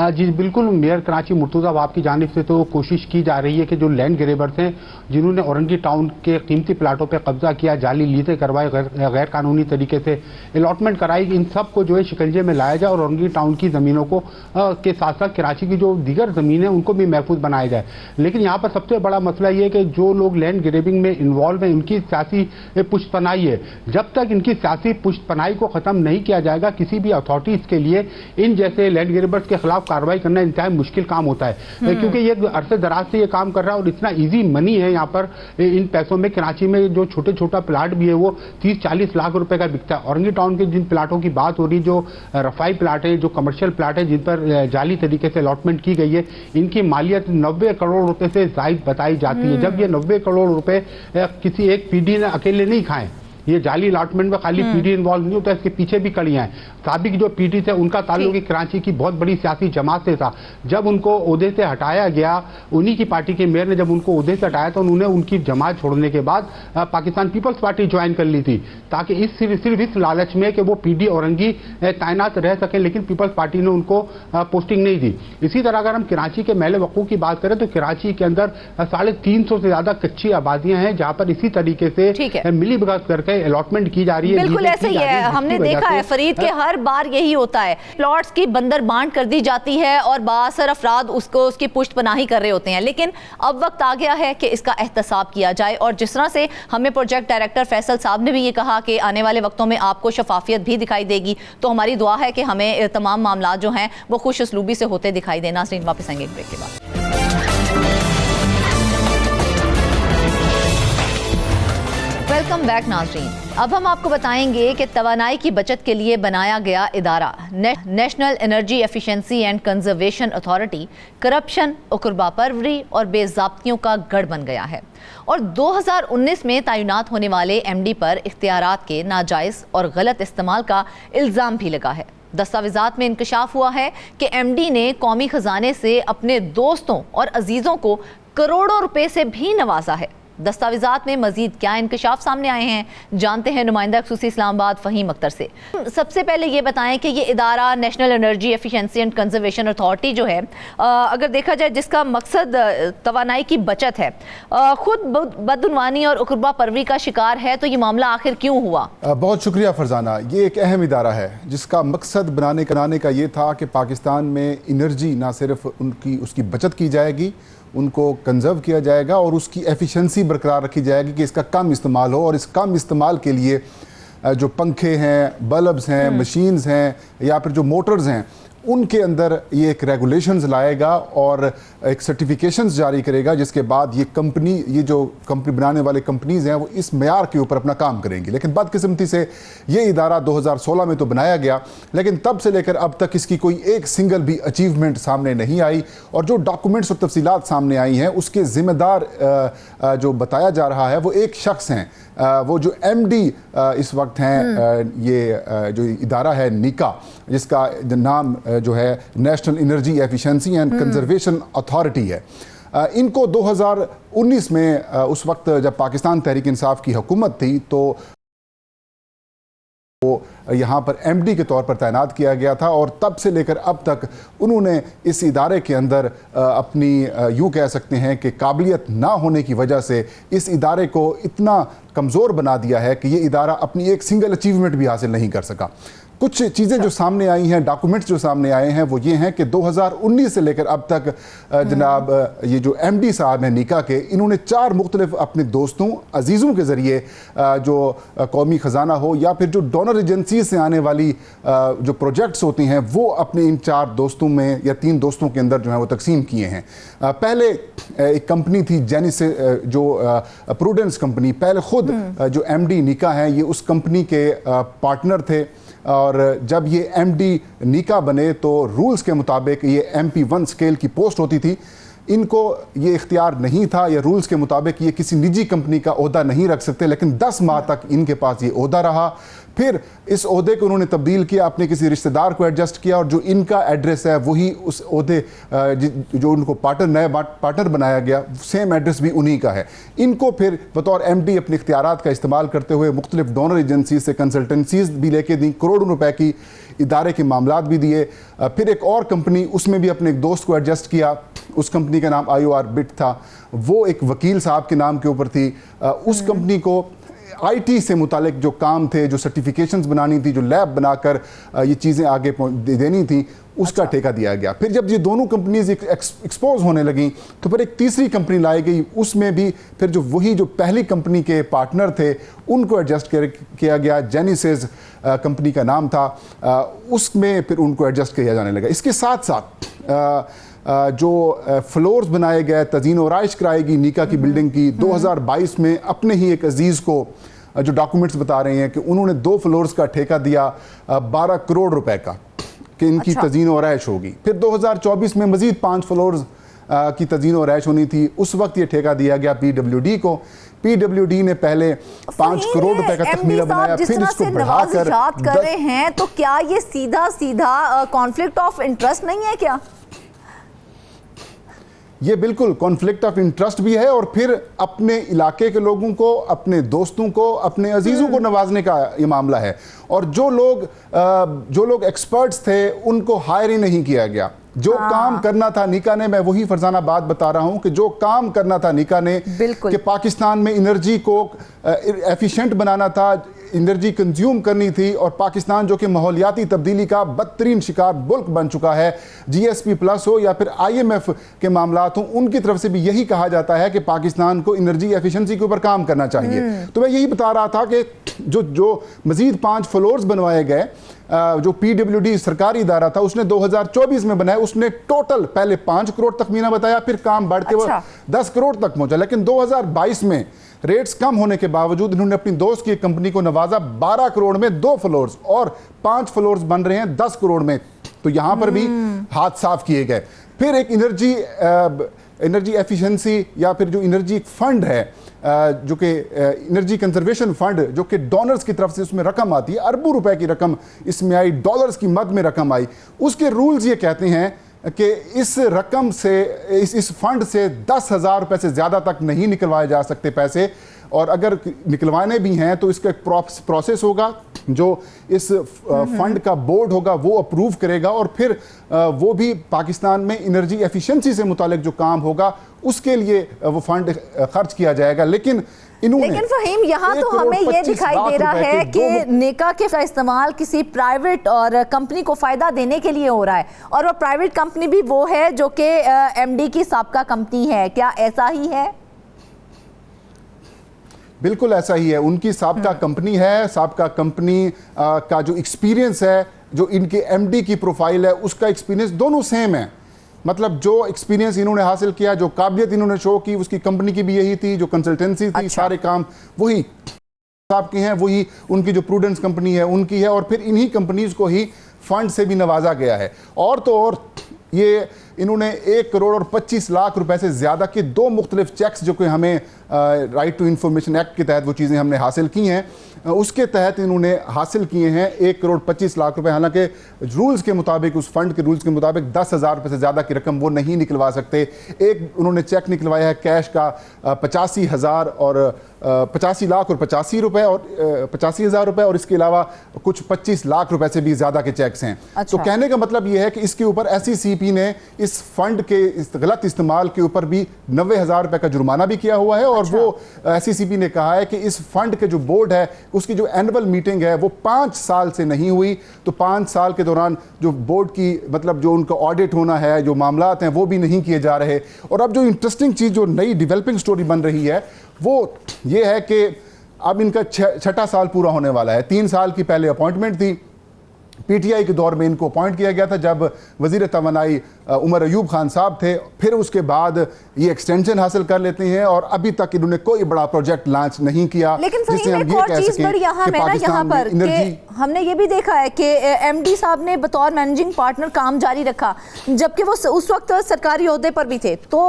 जी बिल्कुल, मेयर कराची मुर्तज़ा वहाब की जानिब से तो कोशिश की जा रही है कि जो लैंड ग्रेबर्स हैं जिन्होंने औरंगी टाउन के कीमती प्लाटों पे कब्जा किया, जाली लीजें करवाए, गैर कानूनी तरीके से अलॉटमेंट कराई, इन सब को जो है शिकंजे में लाया जाए और औरंगी टाउन की ज़मीनों को के साथ साथ कराची की जो दीगर ज़मीन है उनको भी महफूज बनाया जाए। लेकिन यहाँ पर सबसे बड़ा मसला ये है कि जो लोग लैंड ग्रेबिंग में इन्वॉल्व हैं उनकी सियासी पुष्टपनाही है। जब तक इनकी सियासी पुष्टपनाही को ख़त्म नहीं किया जाएगा, किसी भी अथॉरिटी इसके लिए इन जैसे लैंड ग्रेबर्स के खिलाफ कार्रवाई करना इंतहाई मुश्किल काम होता है, क्योंकि ये अरसे दराज से ये काम कर रहा है और इतना इजी मनी है यहाँ पर इन पैसों में। कराची में जो छोटे छोटा प्लाट भी है वो 30-40 लाख रुपए का बिकता है। औरंगी टाउन के जिन प्लाटों की बात हो रही, जो रफाई प्लाट है, जो कमर्शियल प्लाट है जिन पर जाली तरीके से अलॉटमेंट की गई है, इनकी मालियत 90 करोड़ रुपए से जायद बताई जाती है। जब ये 90 करोड़ रुपए किसी एक पीडी ने अकेले नहीं खाए, ये जाली अलॉटमेंट में खाली पीडी इन्वॉल्व नहीं होता, इसके पीछे भी कड़ियां हैं। साबिक जो पीडी थे उनका ताल्लुक कराची की बहुत बड़ी सियासी जमात से था। जब उनको ओहदे से हटाया गया, उन्हीं की पार्टी के मेयर ने जब उनको ओहदे से हटाया तो उन्होंने उनकी जमात छोड़ने के बाद पाकिस्तान पीपल्स पार्टी ज्वाइन कर ली थी, ताकि सिर्फ इस लालच में कि वो पीडी औरंगी तैनात रह सके, लेकिन पीपल्स पार्टी ने उनको पोस्टिंग नहीं दी। इसी तरह अगर हम कराची के महल वक़ूफ़ की बात करें तो कराची के अंदर 350 से ज्यादा कच्ची आबादियां हैं जहां पर इसी तरीके से मिली भगत करके अलॉटमेंट की जा रही है। बिल्कुल ऐसे ही है, हमने देखा है फरीद के हर बार यही होता है, प्लॉट्स की बंदर बांट कर दी जाती है और बासर अफराद उसकी पुष्ट पनाही कर रहे होते हैं। लेकिन अब वक्त आ गया है कि इसका एहतसाब किया जाए, और जिस तरह से हमें प्रोजेक्ट डायरेक्टर फैसल साहब ने भी ये कहा कि आने वाले वक्तों में आपको शफाफियत भी दिखाई देगी, तो हमारी दुआ है कि हमें तमाम मामला जो हैं वो खुश उसलूबी से होते दिखाई देना। नाज़रीन वापस आएंगे एक ब्रेक के बाद। वेलकम बैक नाज़रीन। अब हम आपको बताएंगे कि तवानाई की बचत के लिए बनाया गया इदारा national energy efficiency and conservation authority corruption, उकरबा परवरी और बेज़ाब्तियों का गढ़ बन गया है, और 2019 में तैनात होने वाले एमडी पर इख्तियारात के नाजायज़ और गलत इस्तेमाल का इल्ज़ाम भी लगा है। दस्तावेज़ात में इंकशाफ हुआ है कि एमडी ने कौमी खजाने से अपने दोस्तों और अजीज़ों को करोड़ों रुपए से भी नवाजा है। दस्तावेज़ात में मजीद क्या इंकशाफ सामने आए हैं, जानते हैं नुमाइंदा खुसूसी इस्लामाबाद फ़हीम अख्तर से। सबसे पहले ये बताएं कि ये इदारा national energy efficiency and conservation authority जो है, अगर देखा जाए जिसका मकसद तवानाई की बचत है, खुद बदउनवानी और उकरबा परवरी का शिकार है, तो ये मामला आखिर क्यों हुआ? बहुत शुक्रिया फरजाना। ये एक अहम इदारा है जिसका मकसद बनाने का ये था कि पाकिस्तान में एनर्जी ना सिर्फ उसकी बचत की जाएगी, उनको कंजर्व किया जाएगा और उसकी एफिशिएंसी बरकरार रखी जाएगी कि इसका कम इस्तेमाल हो, और इस कम इस्तेमाल के लिए जो पंखे हैं, बल्ब्स हैं, मशीन्स हैं या फिर जो मोटर्स हैं, उनके अंदर ये एक रेगुलेशंस लाएगा और एक सर्टिफिकेशंस जारी करेगा, जिसके बाद ये जो कंपनी बनाने वाले कंपनीज हैं वो इस मेयार के ऊपर अपना काम करेंगी। लेकिन बदकिस्मती से ये इदारा 2016 में तो बनाया गया, लेकिन तब से लेकर अब तक इसकी कोई एक सिंगल भी अचीवमेंट सामने नहीं आई, और जो डॉक्यूमेंट्स और तफसीलात सामने आई हैं उसके ज़िम्मेदार जो बताया जा रहा है वो एक शख्स हैं, वो जो एमडी इस वक्त हैं, ये जो इदारा है नीका, जिसका नाम जो है national energy efficiency and conservation authority है। इनको 2019 में उस वक्त जब पाकिस्तान तहरीक इंसाफ की हुकूमत थी तो वो यहाँ पर एमडी के तौर पर तैनात किया गया था, और तब से लेकर अब तक उन्होंने इस इदारे के अंदर अपनी यूँ कह सकते हैं कि काबिलियत ना होने की वजह से इस इदारे को इतना कमज़ोर बना दिया है कि ये इदारा अपनी एक सिंगल अचीवमेंट भी हासिल नहीं कर सका। कुछ चीज़ें जो सामने आई हैं, डॉक्यूमेंट्स जो सामने आए हैं, वो ये हैं कि 2019 से लेकर अब तक जनाब ये जो एमडी साहब हैं नीका के, इन्होंने 4 मुख्तलिफ अपने दोस्तों अजीज़ों के ज़रिए जो कौमी ख़जाना हो या फिर जो डोनर एजेंसी से आने वाली जो प्रोजेक्ट्स होती हैं वो अपने इन 4 दोस्तों में या 3 दोस्तों के अंदर जो है वो तकसीम किए हैं। पहले एक कंपनी थी जेनिसिस, जो प्रूडेंस कंपनी, पहले खुद जो एमडी नीका हैं ये उस कंपनी के पार्टनर थे, और जब ये एमडी नीका बने तो रूल्स के मुताबिक ये MP1 स्केल की पोस्ट होती थी। इनको ये इख्तियार नहीं था, या रूल्स के मुताबिक ये किसी निजी कंपनी का ओहदा नहीं रख सकते, लेकिन 10 माह तक इनके पास ये ओहदा रहा। फिर इस ओहदे को उन्होंने तब्दील किया, अपने किसी रिश्तेदार को एडजस्ट किया, और जो इनका एड्रेस है वही उस ओहदे जो उनको नया पार्टनर बनाया गया, सेम एड्रेस भी उन्हीं का है। इनको फिर बतौर एमडी अपने इख्तियारात का इस्तेमाल करते हुए मुख्तलिफ डोनर एजेंसी से कंसल्टेंसीज भी लेके दी, करोड़ों रुपए की इदारे के मामलात भी दिए। फिर एक और कंपनी, उसमें भी अपने एक दोस्त को एडजस्ट किया, उस कंपनी का नाम IOR बिट था, वो एक वकील साहब के नाम के ऊपर थी। उस कंपनी को IT से मुतालिक जो काम थे, जो सर्टिफिकेशंस बनानी थी, जो लैब बनाकर ये चीज़ें आगे देनी थी, उसका ठेका दिया गया। फिर जब ये दोनों कंपनीज एक्सपोज होने लगी तो फिर एक तीसरी कंपनी लाई गई, उसमें भी फिर जो पहली कंपनी के पार्टनर थे उनको एडजस्ट किया गया, जेनिसिस कंपनी का नाम था, उसमें फिर उनको एडजस्ट किया जाने लगा। इसके साथ साथ जो फ्लोर्स बनाए गए, तज़ीन और आइश कराएगी नीका की बिल्डिंग की, 2022 में अपने ही एक अजीज़ को जो डॉक्यूमेंट्स बता रहे हैं कि उन्होंने 2 फ्लोर्स का ठेका दिया 12 करोड़ रुपए का कि इनकी तज़ीन और आइश होगी। फिर 2024 में मज़ीद 5 फ्लोर्स की तज़ीन और आइश होनी थी, उस वक्त ये ठेका दिया गया PWD को। PWD ने पहले 5 करोड़ रुपए का तखमीना बनाया, फिर इसको बढ़ाकर कर रहे हैं, तो क्या ये सीधा कॉन्फ्लिक्ट ऑफ इंटरेस्ट नहीं है क्या? ये बिल्कुल कॉन्फ्लिक्ट ऑफ इंटरेस्ट भी है, और फिर अपने इलाके के लोगों को, अपने दोस्तों को, अपने अजीज़ों को नवाजने का ये मामला है। और जो लोग एक्सपर्ट्स थे उनको हायर ही नहीं किया गया। जो काम करना था नीका ने, मैं वही फरजाना बात बता रहा हूं कि जो काम करना था नीका ने कि पाकिस्तान में एनर्जी को एफिशिएंट बनाना था, एनर्जी कंज्यूम करनी थी, और पाकिस्तान जो कि माहौलियाती तब्दीली का बदतरीन शिकार मुल्क बन चुका है, जीएसपी प्लस हो या फिर IMF के मामलात हो, उनकी तरफ से भी यही कहा जाता है कि पाकिस्तान को एनर्जी एफिशिएंसी के ऊपर काम करना चाहिए। तो मैं यही बता रहा था कि जो मजीद 5 फ्लोर्स बनवाए गए, जो PWD सरकारी इदारा था उसने 2024 में बनाया, उसने टोटल पहले 5 करोड़ तखमीना बताया, फिर काम बढ़ के वो 10 करोड़ तक पहुंचा। लेकिन 2022 में रेट्स कम होने के बावजूद इन्होंने अपनी दोस्त की कंपनी को नवाजा, 12 करोड़ में 2 फ्लोर्स और 5 फ्लोर्स बन रहे हैं 10 करोड़ में। तो यहां पर भी हाथ साफ किए गए। फिर एक एनर्जी एफिशिएंसी या फिर जो एनर्जी फंड है, जो कि एनर्जी कंजर्वेशन फंड, जो कि डोनर्स की तरफ से उसमें रकम आती है, अरबों रुपए की रकम इसमें आई, डॉलर्स की मद में रकम आई। उसके रूल्स ये कहते हैं कि इस रकम से, इस फंड से 10,000 रुपए से ज़्यादा तक नहीं निकलवाए जा सकते पैसे, और अगर निकलवाने भी हैं तो इसका एक प्रोसेस होगा, जो इस फंड का बोर्ड होगा वो अप्रूव करेगा, और फिर वो भी पाकिस्तान में एनर्जी एफिशिएंसी से मुतालिक जो काम होगा उसके लिए वो फंड खर्च किया जाएगा। लेकिन फहीम, यहाँ तो हमें ये दिखाई दे रहा है कि नेका के इस्तेमाल किसी प्राइवेट और कंपनी को फायदा देने के लिए हो रहा है, और वो प्राइवेट कंपनी भी वो है जो कि MD की साबका कंपनी है। क्या ऐसा ही है? बिल्कुल ऐसा ही है, उनकी साबका कंपनी है। साबका कंपनी का जो एक्सपीरियंस है, जो इनके MD की प्रोफाइल है, उसका एक्सपीरियंस दोनों सेम है। मतलब जो एक्सपीरियंस इन्होंने हासिल किया, जो काबिलियत इन्होंने शो की, उसकी कंपनी की भी यही थी, जो कंसल्टेंसी थी, सारे काम वही साहब की हैं, वही उनकी जो प्रूडेंस कंपनी है उनकी है, और फिर इन्हीं कंपनीज को ही फंड से भी नवाजा गया है। और तो और ये इन्होंने 1 करोड़ और 25 लाख रुपए से ज़्यादा के 2 मुख्तलिफ चेक्स, जो कि हमें राइट टू इंफॉर्मेशन एक्ट के तहत वो चीज़ें हमने हासिल की हैं, उसके तहत इन्होंने हासिल किए हैं 1 करोड़ 25 लाख रुपए। हालांकि रूल्स के मुताबिक, उस फंड के रूल्स के मुताबिक 10,000 रुपये से ज़्यादा की रकम वो नहीं निकलवा सकते। एक उन्होंने चेक निकलवाया है कैश का 85,000 और 85 लाख और 85 रुपए और 85,000 रुपए, और इसके अलावा कुछ 25 लाख रुपए से भी ज़्यादा के चेक्स हैं। तो कहने का मतलब ये है कि इसके ऊपर SECP ने इस फंड के गलत इस्तेमाल के ऊपर भी 90,000 रुपए का जुर्माना भी किया हुआ है, और वो SECP ने कहा है कि इस फंड के जो बोर्ड है उसकी जो एनुअल मीटिंग है वो 5 साल से नहीं हुई। तो 5 साल के दौरान जो बोर्ड की, मतलब जो उनका ऑडिट होना है, जो मामलात हैं, वो भी नहीं किए जा रहे। और अब जो इंटरेस्टिंग चीज़, जो नई डेवलपिंग स्टोरी बन रही है, वो ये है कि अब इनका 6ठा साल पूरा होने वाला है। 3 साल की पहले अपॉइंटमेंट थी, PTI के दौर में इनको अपॉइंट किया गया था जब वजीर तवानाई उमर अयूब खान साहब थे। फिर उसके बाद ये एक्सटेंशन हासिल कर लेते हैं, और अभी तक इन्होंने कोई बड़ा प्रोजेक्ट लॉन्च नहीं किया। लेकिन हमने ये भी देखा है कि MD साहब ने बतौर मैनेजिंग पार्टनर काम जारी रखा, जबकि वो उस वक्त सरकारी ओहदे पर भी थे। तो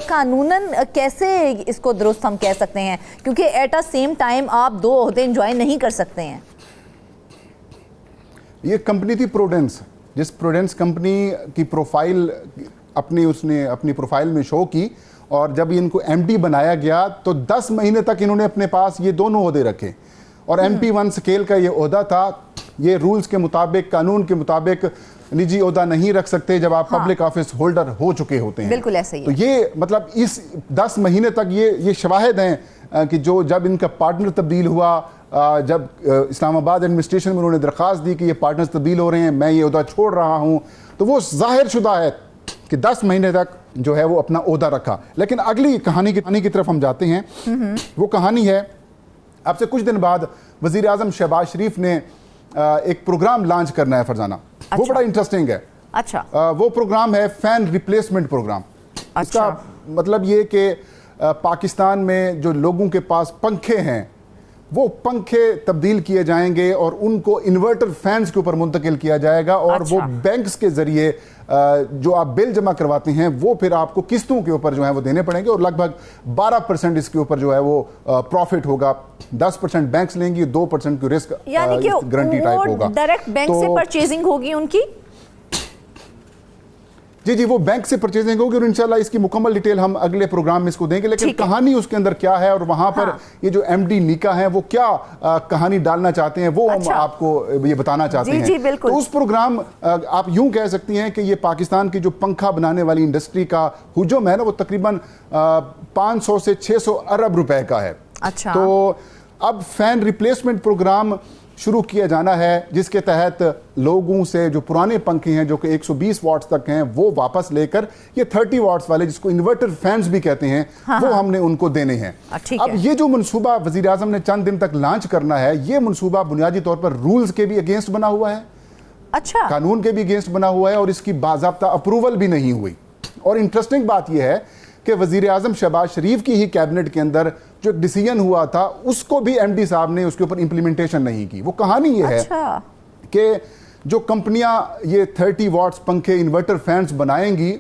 कानूनन कैसे इसको दुरुस्त हम कह सकते हैं, क्योंकि एट अ सेम टाइम आप 2 ओहदे एंजॉय नहीं कर सकते हैं। ये कंपनी थी प्रूडेंस, जिस प्रूडेंस कंपनी की प्रोफाइल उसने अपनी प्रोफाइल में शो की, और जब इनको MD बनाया गया तो 10 महीने तक इन्होंने अपने पास ये दोनों ओहदे रखे, और MP1 स्केल का ये ओहदा था। ये रूल्स के मुताबिक, कानून के मुताबिक निजी ओहदा नहीं रख सकते जब आप पब्लिक ऑफिस होल्डर हो चुके होते हैं। बिल्कुल ऐसे ही। तो ये मतलब इस 10 महीने तक ये शवाहिद हैं कि जब इनका पार्टनर तब्दील हुआ, जब इस्लामाबाद एडमिनिस्ट्रेशन में उन्होंने दरख्वास्त दी कि ये पार्टनर्स तब्दील हो रहे हैं, मैं ये ओहदा छोड़ रहा हूं, तो वो जाहिर शुदा है कि 10 महीने तक जो है वो अपना ओहदा रखा। लेकिन अगली कहानी की तरफ हम जाते हैं। वो कहानी है, अब से कुछ दिन बाद वजीर आजम शहबाज शरीफ ने एक प्रोग्राम लॉन्च करना है फरजाना। अच्छा। वो बड़ा इंटरेस्टिंग है। अच्छा। वो प्रोग्राम है फैन रिप्लेसमेंट प्रोग्राम। अच्छा। इसका मतलब ये कि पाकिस्तान में जो लोगों के पास पंखे हैं, वो पंखे तब्दील किए जाएंगे और उनको इन्वर्टर फैंस के ऊपर मुंतकिल किया जाएगा, और अच्छा। वो बैंक्स के जरिए जो आप बिल जमा करवाते हैं वो फिर आपको किस्तों के ऊपर जो है वो देने पड़ेंगे, और लगभग 12% इसके ऊपर जो है वो प्रॉफिट होगा। 10% बैंक्स लेंगी, 2% की रिस्क गारंटी टाइप होगा। डायरेक्ट बैंक से परचेजिंग होगी उनकी। जी, वो बैंक से परचेजिंग होगी और इंशाल्लाह इसकी मुकम्मल डिटेल हम अगले प्रोग्राम में इसको देंगे, लेकिन कहानी उसके अंदर क्या है और वहां पर ये जो एमडी नीका है वो क्या कहानी डालना चाहते हैं वो हम आपको ये बताना चाहते हैं। जी, बिल्कुल। तो उस प्रोग्राम आप यूं कह सकती हैं कि ये पाकिस्तान की जो पंखा बनाने वाली इंडस्ट्री का हुजूम है ना, वो तकरीबन 500 से 600 अरब रुपए का है। अच्छा। तो अब फैन रिप्लेसमेंट प्रोग्राम शुरू किया जाना है, जिसके तहत लोगों से जो पुराने पंखे हैं जो कि 120 वाट्स तक हैं वो वापस लेकर ये 30 वाट्स वाले जिसको इन्वर्टर फैंस भी कहते हैं वो हमने उनको देने हैं। अब ये जो मनसूबा वजीर आजम ने चंद दिन तक लॉन्च करना है, ये मनसूबा बुनियादी तौर पर रूल्स के भी अगेंस्ट बना हुआ है, अच्छा, कानून के भी अगेंस्ट बना हुआ है और इसकी बाज़ाब्ता अप्रूवल भी नहीं हुई। और इंटरेस्टिंग बात यह है कि वजीर आजम शहबाज शरीफ की ही कैबिनेट के अंदर जो एक डिसीजन हुआ था उसको भी एमडी साहब ने उसके ऊपर इंप्लीमेंटेशन नहीं की। वो कहानी ये है कि जो कंपनियां ये 30 वाट्स पंखे इन्वर्टर फैंस बनाएंगी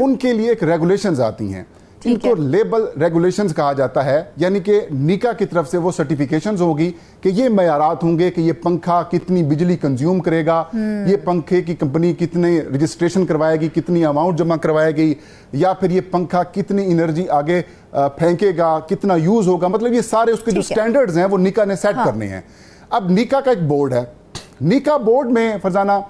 उनके लिए एक रेगुलेशंस आती हैं, इनको लेबल रेगुलेशंस कहा जाता है, यानी कि नीका की तरफ से वो सर्टिफिकेशंस होगी कि ये मयारात होंगे कि ये पंखा कितनी बिजली कंज्यूम करेगा, ये पंखे की कंपनी कितने रजिस्ट्रेशन करवाएगी, कितनी अमाउंट जमा करवाएगी, या फिर ये पंखा कितनी एनर्जी आगे फेंकेगा, कितना यूज होगा। मतलब ये सारे उसके जो स्टैंडर्ड्स हैं वो नीका ने सेट करने हैं। अब नीका का एक बोर्ड है, नीका बोर्ड में फरजाना,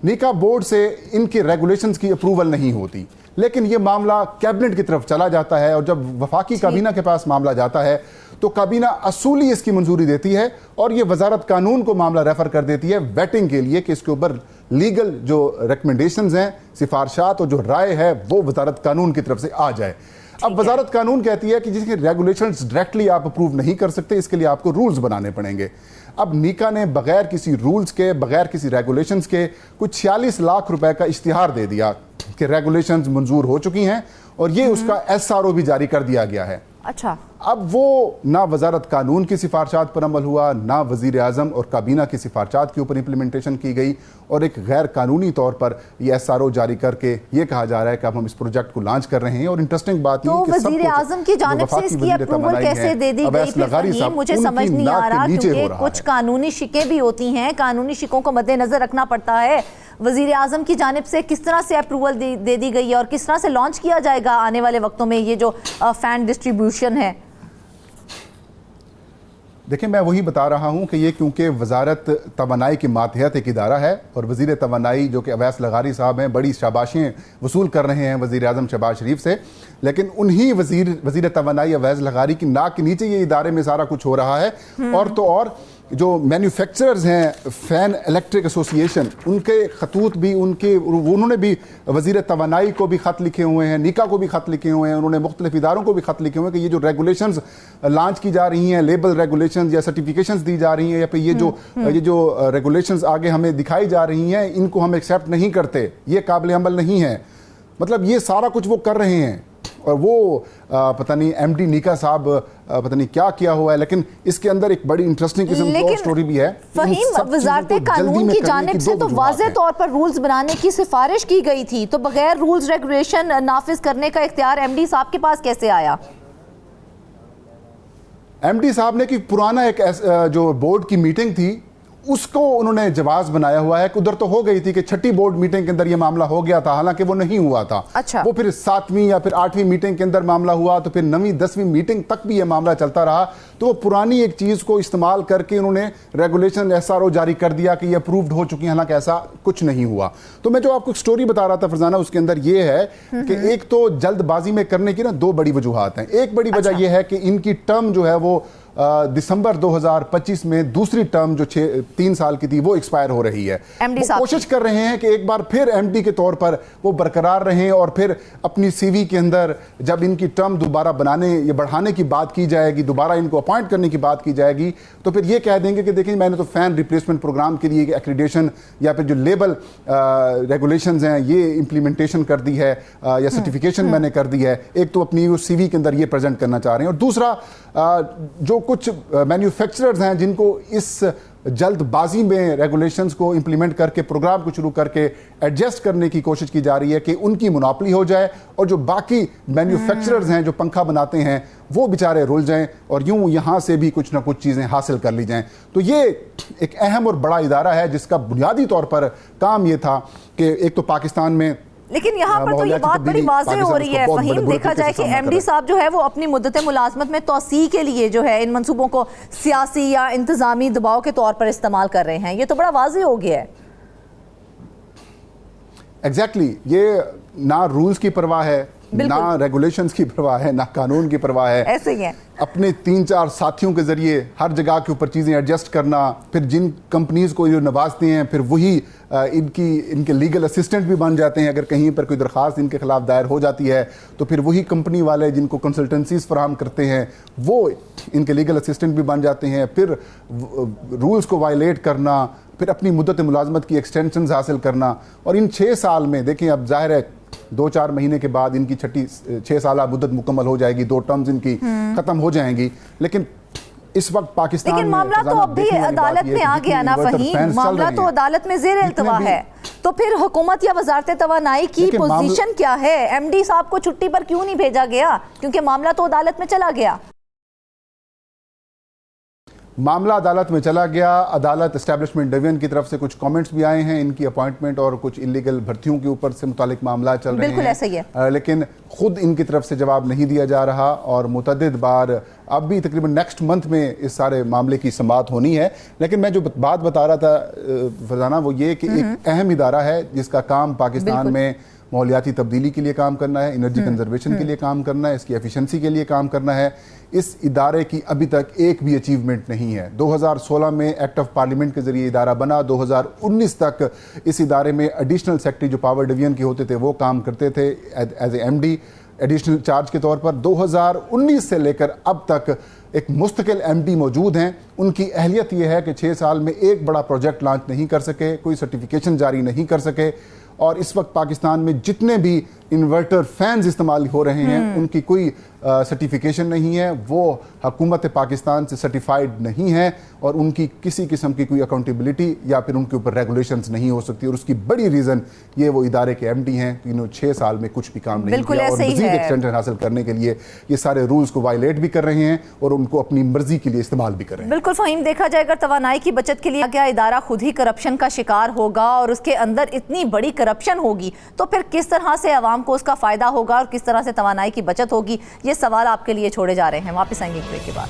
नीका बोर्ड से इनके रेगुलेशंस की अप्रूवल नहीं होती, लेकिन ये मामला कैबिनेट की तरफ चला जाता है और जब वफाकी काबीना के पास मामला जाता है तो काबीना असूली इसकी मंजूरी देती है और ये वजारत कानून को मामला रेफर कर देती है वेटिंग के लिए कि इसके ऊपर लीगल जो रिकमेंडेशंस हैं, सिफारशात और जो राय है वो वजारत कानून की तरफ से आ जाए। अब वजारत कानून कहती है कि जिसके रेगुलेशंस डायरेक्टली आप अप्रूव नहीं कर सकते, इसके लिए आपको रूल्स बनाने पड़ेंगे। अब नीका ने बगैर किसी रूल्स के, बगैर किसी रेगुलेशंस के कुछ 46 लाख रुपए का इश्तिहार दे दिया कि रेगुलेशंस मंजूर हो चुकी हैं और ये उसका एसआरओ भी जारी कर दिया गया है। अच्छा, अब वो ना वजारत कानून की सिफारशात पर अमल हुआ, ना वजीर आजम और काबीना की सिफारशात के ऊपर इंप्लीमेंटेशन की गई और एक गैर कानूनी तौर पर ये एसआरओ जारी करके ये कहा जा रहा है कि अब हम इस प्रोजेक्ट को लॉन्च कर रहे हैं। और इंटरेस्टिंग बात तो वजीर आजम की जानिब से इसकी अप्रूवल कैसे दे दी गई, मुझे समझ नहीं आ रहा, क्योंकि कुछ कानूनी शिकें भी होती हैं, कानूनी शिकों को मद्देनजर रखना पड़ता है। वजीर आजम की जानिब से किस तरह से अप्रूवल दे दी गई है और किस तरह से लॉन्च किया जाएगा आने वाले वक्तों में ये जो फैन डिस्ट्रीब्यूशन है? देखिए, मैं वही बता रहा हूं कि ये क्योंकि वजारत तवानाई के मातहत एक इदारा है और वजीर तवानाई जो कि अवैस लगारी साहब हैं बड़ी शाबाशें वसूल कर रहे हैं वजीर आजम शहबाज शरीफ से, लेकिन उन्हीं वजीर तवानाई अवैस लगारी की नाक के नीचे ये इदारे में सारा कुछ हो रहा है। और तो और जो मैन्युफैक्चरर्स हैं, फैन इलेक्ट्रिक एसोसिएशन, उनके खतूत भी उन्होंने भी वजीर तवानाई को भी ख़त लिखे हुए हैं, नीका को भी ख़त लिखे हुए हैं, उन्होंने मुख्तलिफ इदारों को भी ख़त लिखे हुए हैं कि ये जो रेगुलेशंस लॉन्च की जा रही हैं, लेबल रेगुलेशंस या सर्टिफिकेशंस दी जा रही हैं, या फिर ये जो रेगुलेशंस आगे हमें दिखाई जा रही हैं, इनको हम एक्सेप्ट नहीं करते, ये काबिल अमल नहीं है। मतलब ये सारा कुछ वो कर रहे हैं और वो पता नहीं एमडी नीका साहब पता नहीं क्या किया हुआ है, लेकिन इसके अंदर एक बड़ी इंटरेस्टिंग किस्म की और स्टोरी भी है। फहीम, वज़ारत कानून की जानिब से तो वाज़े तौर पर रूल्स बनाने की सिफारिश की गई थी, तो बगैर रूल्स रेगुलेशन नाफिज करने का इख्तियार एमडी साहब के पास कैसे आया? एमडी साहब ने कि पुराना एक जो बोर्ड की मीटिंग थी उसको उन्होंने जवाब बनाया हुआ है। उधर तो हो गई थी कि छठी बोर्ड मीटिंग के अंदर ये मामला हो गया था, हालांकि वो नहीं हुआ था। अच्छा। वो फिर 7वीं या फिर 8वीं मीटिंग के अंदर मामला हुआ, तो फिर 9वीं 10वीं मीटिंग तक भी ये मामला चलता रहा। तो वो पुरानी एक चीज को इस्तेमाल करके उन्होंने रेगुलेशन एसआरओ जारी कर दिया कि ये अप्रूव्ड हो चुकी है, हालांकि ऐसा कुछ नहीं हुआ। तो मैं जो आपको एक स्टोरी बता रहा था फरजाना, उसके अंदर ये है कि एक तो जल्दबाजी में करने की ना 2 बड़ी वजूहात हैं। एक बड़ी वजह यह है कि इनकी टर्म जो है वो दिसंबर 2025 में दूसरी टर्म जो 3 साल की थी वो एक्सपायर हो रही है। वो कोशिश कर रहे हैं कि एक बार फिर एमडी के तौर पर वो बरकरार रहें और फिर अपनी सीवी के अंदर जब इनकी टर्म दोबारा बनाने या बढ़ाने की बात की जाएगी, दोबारा इनको अपॉइंट करने की बात की जाएगी, तो फिर ये कह देंगे कि देखिए मैंने तो फैन रिप्लेसमेंट प्रोग्राम के लिए एक्रीडेशन या फिर जो लेबल रेगुलेशंस हैं ये इंप्लीमेंटेशन कर दी है या सर्टिफिकेशन मैंने कर दी है। एक तो अपनी सीवी के अंदर ये प्रेजेंट करना चाह रहे हैं, और दूसरा जो कुछ मैन्युफैक्चरर्स हैं जिनको इस जल्दबाजी में रेगुलेशंस को इंप्लीमेंट करके प्रोग्राम को शुरू करके एडजस्ट करने की कोशिश की जा रही है कि उनकी मुनाफली हो जाए और जो बाकी मैन्युफैक्चरर्स हैं जो पंखा बनाते हैं वो बेचारे रुल जाएं और यूं यहां से भी कुछ ना कुछ चीजें हासिल कर ली जाएं। तो ये एक अहम और बड़ा इदारा है जिसका बुनियादी तौर पर काम ये था कि एक तो पाकिस्तान में लेकिन यहाँ पर तो ये बात बड़ी वाज़ेह हो रही है फहीम, देखा जाए कि एमडी साहब जो है वो अपनी मुद्दत मुलाजमत में तोसी के लिए जो है इन मंसूबों को सियासी या इंतजामी दबाव के तौर पर इस्तेमाल कर रहे हैं, ये तो बड़ा वाज़ेह हो गया है। एग्जैक्टली ये ना रूल्स की परवाह है, ना रेगुलेशंस की परवाह है, ना कानून की परवाह है, ऐसे ही है। अपने 3-4 साथियों के जरिए हर जगह के ऊपर चीज़ें एडजस्ट करना, फिर जिन कंपनीज को ये नवाजते हैं फिर वही इनके लीगल असिस्टेंट भी बन जाते हैं। अगर कहीं पर कोई दरख्वास्त इनके खिलाफ दायर हो जाती है तो फिर वही कंपनी वाले जिनको कंसल्टेंसीज फराहम करते हैं वो इनके लीगल असिस्टेंट भी बन जाते हैं। फिर रूल्स को वायलेट करना, फिर अपनी मुद्दत मुलाजमत की एक्सटेंशन हासिल करना। और इन 6 साल में देखें, अब जाहिर है 2-4 महीने के बाद इनकी 6 साल मुद्दत मुकम्मल हो जाएगी, 2 टर्म्स इनकी खत्म हो जाएंगी। लेकिन इस वक्त पाकिस्तान लेकिन मामला तो अब भी अदालत में आ गया ना फहीम, मामला तो अदालत में ज़ेर इल्तवा है, तो फिर हुकूमत या वजारत तवानाई की पोजीशन क्या है? एमडी साहब को छुट्टी पर क्यों नहीं भेजा गया? क्योंकि मामला तो अदालत में चला गया। मामला अदालत में चला गया। अदालत एस्टैब्लिशमेंट डिवीजन की तरफ से कुछ कमेंट्स भी आए हैं इनकी अपॉइंटमेंट और कुछ इलीगल भर्तियों के ऊपर से मुतालिक मामला चल रहे हैं। बिल्कुल ऐसा ही है। लेकिन खुद इनकी तरफ से जवाब नहीं दिया जा रहा और मुतअद्दिद बार अब भी तकरीबन नेक्स्ट मंथ में इस सारे मामले की समाअत होनी है। लेकिन मैं जो बात बता रहा था फरजाना वो ये कि एक अहम इदारा है जिसका काम पाकिस्तान में माहौलियाती तब्दीली के लिए काम करना है, एनर्जी कंजर्वेशन के लिए काम करना है, इसकी एफिशिएंसी के लिए काम करना है। इस इदारे की अभी तक एक भी अचीवमेंट नहीं है। 2016 में एक्ट ऑफ पार्लियामेंट के जरिए इदारा बना, 2019 तक इस इदारे में एडिशनल सेक्रेटरी जो पावर डिवीजन के होते थे वो काम करते थे as a MD additional charge के तौर पर। 2019 से लेकर अब तक एक मुस्तकिल एमडी मौजूद हैं। उनकी अहलियत यह है कि 6 साल में एक बड़ा प्रोजेक्ट लॉन्च नहीं कर सके, कोई सर्टिफिकेशन जारी नहीं कर सके। और इस वक्त पाकिस्तान में जितने भी इन्वर्टर फैंस इस्तेमाल हो रहे हैं उनकी कोई सर्टिफिकेशन नहीं है, वो हुकूमत पाकिस्तान से सर्टिफाइड नहीं है और उनकी किसी किस्म की कोई अकाउंटेबिलिटी या फिर उनके ऊपर रेगुलेशंस नहीं हो सकती। और उसकी बड़ी रीज़न ये वो इदारे के एमडी हैं कि इन्होंने 6 साल में कुछ भी काम नहीं किया और मज़ीद एक्सटेंशन हासिल करने के लिए ये सारे रूल्स को वायलेट भी कर रहे हैं और उनको अपनी मर्जी के लिए इस्तेमाल भी कर रहे हैं। बिल्कुल फहीम, देखा जाए अगर तवानाई की बचत के लिए क्या इदारा खुद ही करप्शन का शिकार होगा और उसके अंदर इतनी बड़ी करप्शन होगी तो फिर किस तरह से अवाम को उसका फ़ायदा होगा और किस तरह से तवानाई की बचत होगी, ये सवाल आपके लिए छोड़े जा रहे हैं। वापस आएंगे एक ब्रेक के बाद।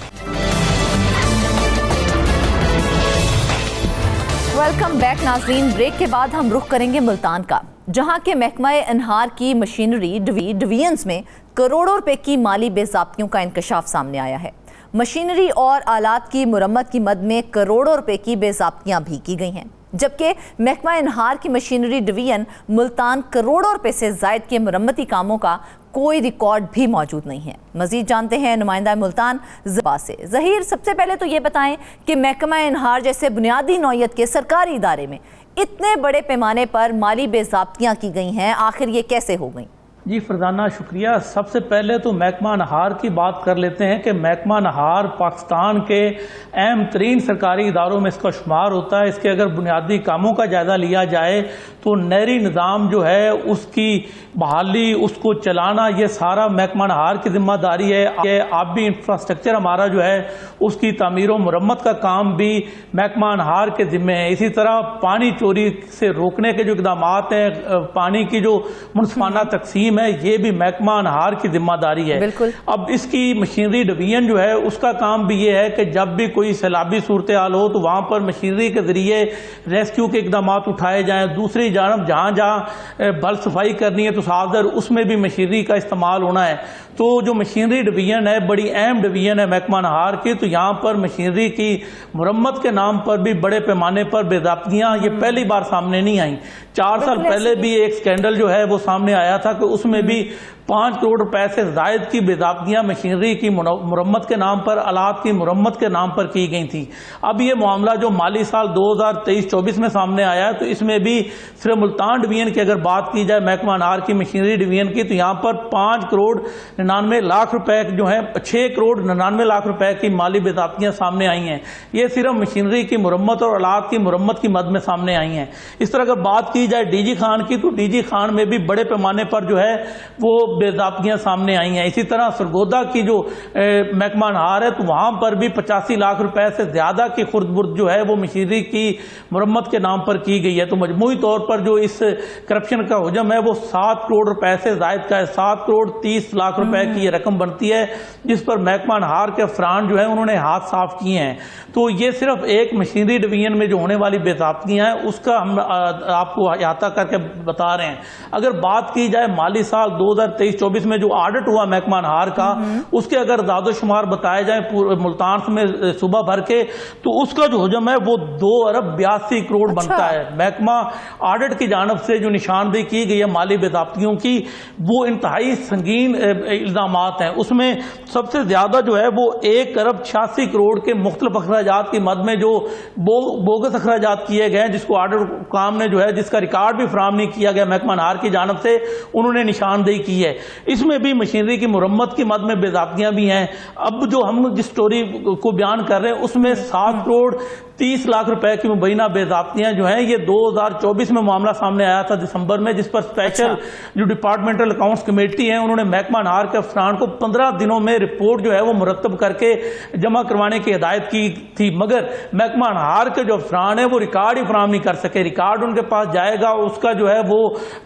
वेलकम बैक नाज़रीन। ब्रेक के बाद हम रुख करेंगे मुल्तान का, जहां के महकमा अनहार की मशीनरी डिवीजन्स में करोड़ों रुपए की माली बेज़ाब्तियों का इंकशाफ सामने आया है। मशीनरी और आलात की मुरम्मत की मद में करोड़ों रुपए की बेज़ाब्तियां भी की गई हैं, जबकि महकमा अनहार की मशीनरी डिवीजन मुल्तान करोड़ों रुपए से ज़ायद के मुरम्मती कामों का कोई रिकॉर्ड भी मौजूद नहीं है। मजीद जानते हैं नुमाइंदा मुल्तान ज़बा से। ज़हीर, सबसे पहले तो ये बताएं कि महकमा अनहार जैसे बुनियादी नौइयत के सरकारी इदारे में इतने बड़े पैमाने पर माली बेज़ाब्तियां की गई हैं, आखिर ये कैसे हो गई? जी फरजाना, शुक्रिया। सबसे पहले तो महकमा अनहार की बात कर लेते हैं कि महकमा अनहार पाकिस्तान के अहम तरीन सरकारी इदारों में इसका शुमार होता है। इसके अगर बुनियादी कामों का जायज़ा लिया जाए तो नहरी निज़ाम जो है उसकी बहाली, उसको चलाना, ये सारा महकमा अनहार की जिम्मेदारी है। आबी इंफ्रास्ट्रक्चर हमारा जो है उसकी तामीर व मुरम्मत का काम भी महकमा अनहार के ज़िम्मे है। इसी तरह पानी चोरी से रोकने के जो इक़दाम हैं, पानी की जो मुनसिफाना तकसीम है, ये भी महकमा अनहार की जिम्मेदारी है। अब इसकी मशीनरी डिवीजन जो है उसका काम भी ये है कि जब भी कोई सैलाबी सूरत हाल हो तो वहाँ पर मशीनरी के ज़रिए रेस्क्यू के इक़दाम उठाए जाएँ। दूसरी जानब जहाँ जहाँ बल सफाई करनी है तो साफदर उसमें भी मशीनरी का इस्तेमाल होना है। तो जो मशीनरी डिवीजन है बड़ी अहम डिवीजन है महकमा अनहार की, तो यहाँ पर मशीनरी की मुरम्मत के नाम पर भी बड़े पैमाने पर बेज़ाब्तियाँ ये पहली बार सामने नहीं आई। 4 साल पहले भी एक स्कैंडल जो है वो सामने आया था कि उसमें भी 5 करोड़ रुपए से ज़ायद की बेज़ाब्तियाँ मशीनरी की मुरम्मत के नाम पर, आलात की मुरम्मत के नाम पर की गई थी। अब ये मामला जो माली साल 2023-24 में सामने आया है तो इसमें भी सिर्फ मुल्तान डिवीजन की अगर बात की जाए महकमा अनहार की मशीनरी डिवीजन की, तो यहाँ पर 5 करोड़ 99 लाख रुपए जो है 6 करोड़ 99 लाख रुपए की माली बेज़ाब्तियाँ सामने आई हैं। ये सिर्फ मशीनरी की मुरम्मत और आलात की मुरम्मत की मद में सामने आई हैं। इस तरह अगर बात की जाए डीजी खान की, तो डीजी खान में भी बड़े पैमाने पर जो है वो बेज़ाब्तियां सामने आई हैं। इसी तरह सरगोदा की जो महकमा अनहार है तो वहां पर भी 85 लाख रुपए से ज्यादा की खुर्द-बुर्द जो है वो मशीनरी की मुरम्मत के नाम पर की गई है। तो मजमूई तौर पर जो इस करप्शन का हुजम है वो 7 करोड़ रुपए से जायद का है। 7 करोड़ 30 लाख रुपए की ये रकम बनती है, जिस पर महकमा अनहार के अफरान जो है उन्होंने हाथ साफ किए हैं। तो ये सिर्फ एक मशीनरी डिवीजन में जो होने वाली बेज़ाब्तियां हैं उसका हम आपको अहाता करके बता रहे हैं। अगर बात की जाए माली साल 2023-24 में जो ऑडिट हुआ महकमा अनहार का, उसके अगर दादोशुमार बताए जाए मुल्तान में सुबह भर के, तो उसका जो हुजम है वो 2 अरब 82 करोड़ बनता है। महकमा ऑडिट की जानब से जो निशानदेही की गई है माली बेज़ाब्तियों की, वो इंतहाई संगीन इल्जामात हैं। उसमें सबसे ज्यादा जो है वो 1 अरब 86 करोड़ के मुख्तलिफ अखराजात की मद में जो बोगस अखराजात किए गए हैं, जिसको ऑडिट काम ने जो है जिसका रिकॉर्ड भी फराहम नहीं किया गया महकमा अनहार की जानब से, उन्होंने निशानदेही की है। इसमें भी मशीनरी की मुरम्मत की मद में बेज़ाब्तियां भी हैं। अब जो हम जिस स्टोरी को बयान कर रहे हैं उसमें 7 करोड़ 30 लाख रुपए की मुबैना बेज़ाब्तियां जो हैं ये 2024 में मामला सामने आया था दिसंबर में, जिस पर स्पेशल जो डिपार्टमेंटल अकाउंट्स कमेटी है उन्होंने महकमा अनहार के अफसरान को 15 दिनों में रिपोर्ट जो है वो मुरतब करके जमा करवाने की हिदायत की थी। मगर महकमा अनहार के जो अफसरान है वो रिकॉर्ड ही फराहम नहीं कर सके। रिकॉर्ड उनके पास जाएगा, उसका जो है वो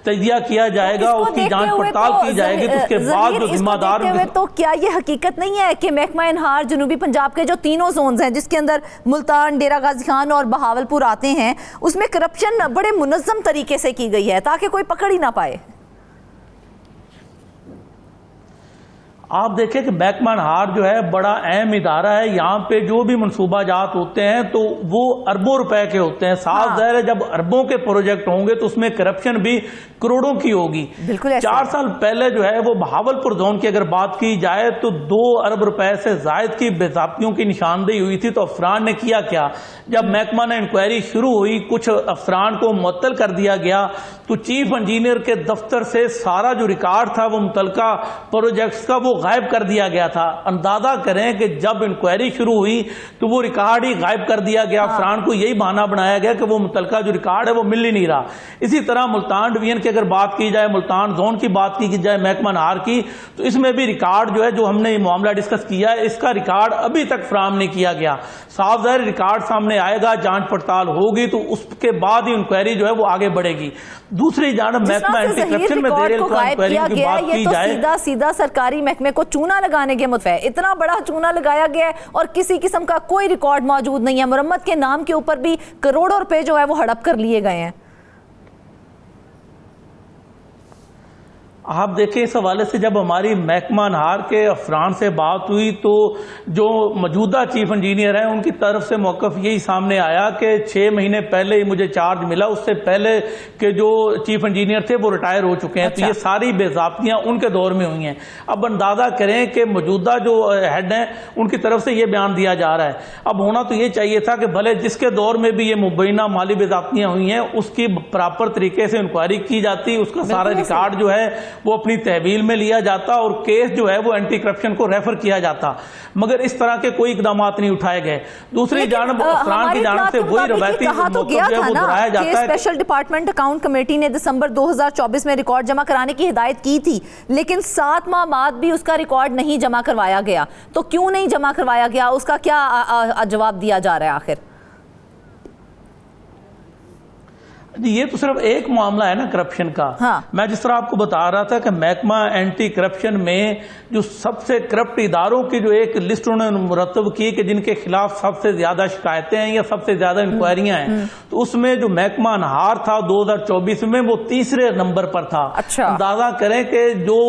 तजिया किया जाएगा, उसकी जांच पड़ताल की जाएगी, तो उसके बाद जो जिम्मेदार। तो क्या ये हकीकत नहीं है कि महकमा अनहार जनूबी पंजाब के जो तीनों जोन हैं जिसके अंदर मुल्तान, डेरा गाजी खान और बहावलपुर आते हैं, उसमें करप्शन बड़े मुनज़्ज़म तरीके से की गई है ताकि कोई पकड़ ही ना पाए? आप देखें कि महकमा अनहार जो है बड़ा अहम इदारा है। यहाँ पे जो भी मनसूबाजात होते हैं तो वो अरबों रुपए के होते हैं। साफ ज़ाहिर है जब अरबों के प्रोजेक्ट होंगे तो उसमें करप्शन भी करोड़ों की होगी। 4 साल पहले जो है वो बहावलपुर जोन की अगर बात की जाए तो 2 अरब रुपए से जायद की बेज़ाब्तियों की निशानदेही हुई थी। तो अफसरान ने किया क्या, जब महकमा ने इंक्वायरी शुरू हुई, कुछ अफसरान को मुअत्तल कर दिया गया, तो चीफ इंजीनियर के दफ्तर से सारा जो रिकॉर्ड था वो मुतलका प्रोजेक्ट्स का वो गायब कर दिया गया था। अंदाजा करें कि जब इंक्वायरी शुरू हुई तो वो रिकॉर्ड ही गायब कर दिया गया। अफसरान को यही बहाना बनाया गया कि वो मुतलका जो रिकॉर्ड है वो मिल ही नहीं रहा। इसी तरह मुल्तान डिवीजन की अगर बात की जाए, मुल्तान जोन की बात की जाए महकमा अनहार की, तो इसमें भी रिकॉर्ड जो है जो हमने ये मामला डिस्कस किया है इसका रिकॉर्ड अभी तक फराहम नहीं किया गया। साफ ज़ाहिर रिकॉर्ड सामने आएगा, जांच पड़ताल होगी तो उसके बाद ही इंक्वायरी जो है वो आगे बढ़ेगी। दूसरी जानब महकमा एंटी करप्शन में देर इंक्वायरी की बात की जाए, सीधा सरकारी महकमे को चूना लगाने के मुतफ़ इतना बड़ा चूना लगाया गया है और किसी किस्म का कोई रिकॉर्ड मौजूद नहीं है। मुरम्मत के नाम के ऊपर भी करोड़ों रुपए जो है वो हड़प कर लिए गए हैं। आप देखें इस हवाले से जब हमारी महकमा अनहार के अफसरान से बात हुई तो जो मौजूदा चीफ इंजीनियर हैं उनकी तरफ से मौक़िफ़ यही सामने आया कि 6 महीने पहले ही मुझे चार्ज मिला, उससे पहले के जो चीफ इंजीनियर थे वो रिटायर हो चुके हैं। तो ये सारी बेज़ाब्तियां उनके दौर में हुई हैं। अब अंदाज़ा करें कि मौजूदा जो हेड हैं उनकी तरफ से ये बयान दिया जा रहा है। अब होना तो ये चाहिए था कि भले जिसके दौर में भी ये मुबैना माली बेज़ाब्तियां हुई हैं उसकी प्रॉपर तरीके से इंक्वायरी की जाती, उसका सारा रिकॉर्ड जो है वो अपनी तहवील में लिया जाता और केस जो है वो एंटी करप्शन को रेफर किया जाता। मगर इस तरह के कोई इकदाम नहीं उठाए गए। दूसरी जानब अफसरान की जानब से वही रवायती तो गया था ना कि स्पेशल डिपार्टमेंट अकाउंट कमेटी ने दिसंबर 2024 में रिकॉर्ड जमा कराने की हिदायत की थी, लेकिन 7 माह बाद भी उसका रिकॉर्ड नहीं जमा करवाया गया। तो क्यों नहीं जमा करवाया गया, उसका क्या जवाब दिया जा रहा है आखिर? ये तो सिर्फ एक मामला है ना करप्शन का। हाँ। मैं जिस तरह आपको बता रहा था कि महकमा एंटी करप्शन में जो सबसे करप्ट इदारों की जो एक लिस्ट उन्होंने मुरतब की कि जिनके खिलाफ सबसे ज्यादा शिकायतें हैं या सबसे ज्यादा इंक्वायरियां हैं, तो उसमें जो महकमा अनहार था 2024 में वो 3रे नंबर पर था। अच्छा। अंदाजा करें कि जो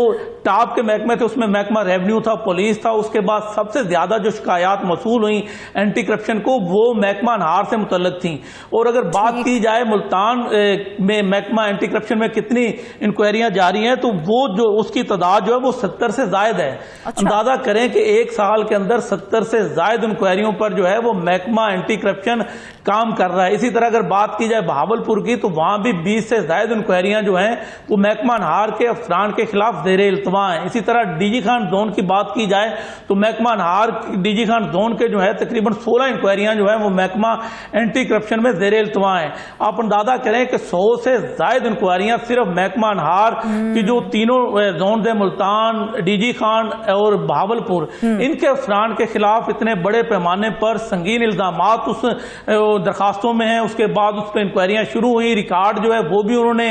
टॉप के महकमे थे उसमें महकमा रेवेन्यू था, पुलिस था, उसके बाद सबसे ज्यादा जो शिकायत मसूल हुई एंटी करप्शन को वो महकमा अनहार से मुतल्लिक थी। और अगर बात की जाए मुल्तान में महकमा एंटी करप्शन में कितनी इंक्वायरियां जारी हैं तो वो जो उसकी तादाद जो है वो 70 से जायद है। अच्छा। अंदाजा करें कि 1 साल के अंदर 70 से जायद इंक्वायरियों पर जो है वो महकमा एंटी करप्शन काम कर रहा है। इसी तरह अगर बात की जाए बहावलपुर की तो वहां भी 20 से जायद इंक्वायरियां जो हैं वो महकमा अनहार के अफसरान के खिलाफ ज़ेरे इल्तवा हैं। इसी तरह डीजी खान जोन की बात की जाए तो महकमा अनहार डीजी खान जोन के जो है तकरीबन 16 इंक्वायरियां जो है वो महकमा एंटी करप्शन में ज़ेरे इल्तवा हैं। आप अंदाजा करें कि 100 से ज्यादा इंक्वायरियां सिर्फ महकमा अनहार की जो तीनों जोन थे, मुल्तान, डीजी खान और बहावलपुर, इनके अफसरान के खिलाफ इतने बड़े पैमाने पर संगीन इल्जामात उस दरखास्तों में हैं। उसके बाद उस पर इंक्वायरियां शुरू हुई, रिकॉर्ड जो है वो भी उन्होंने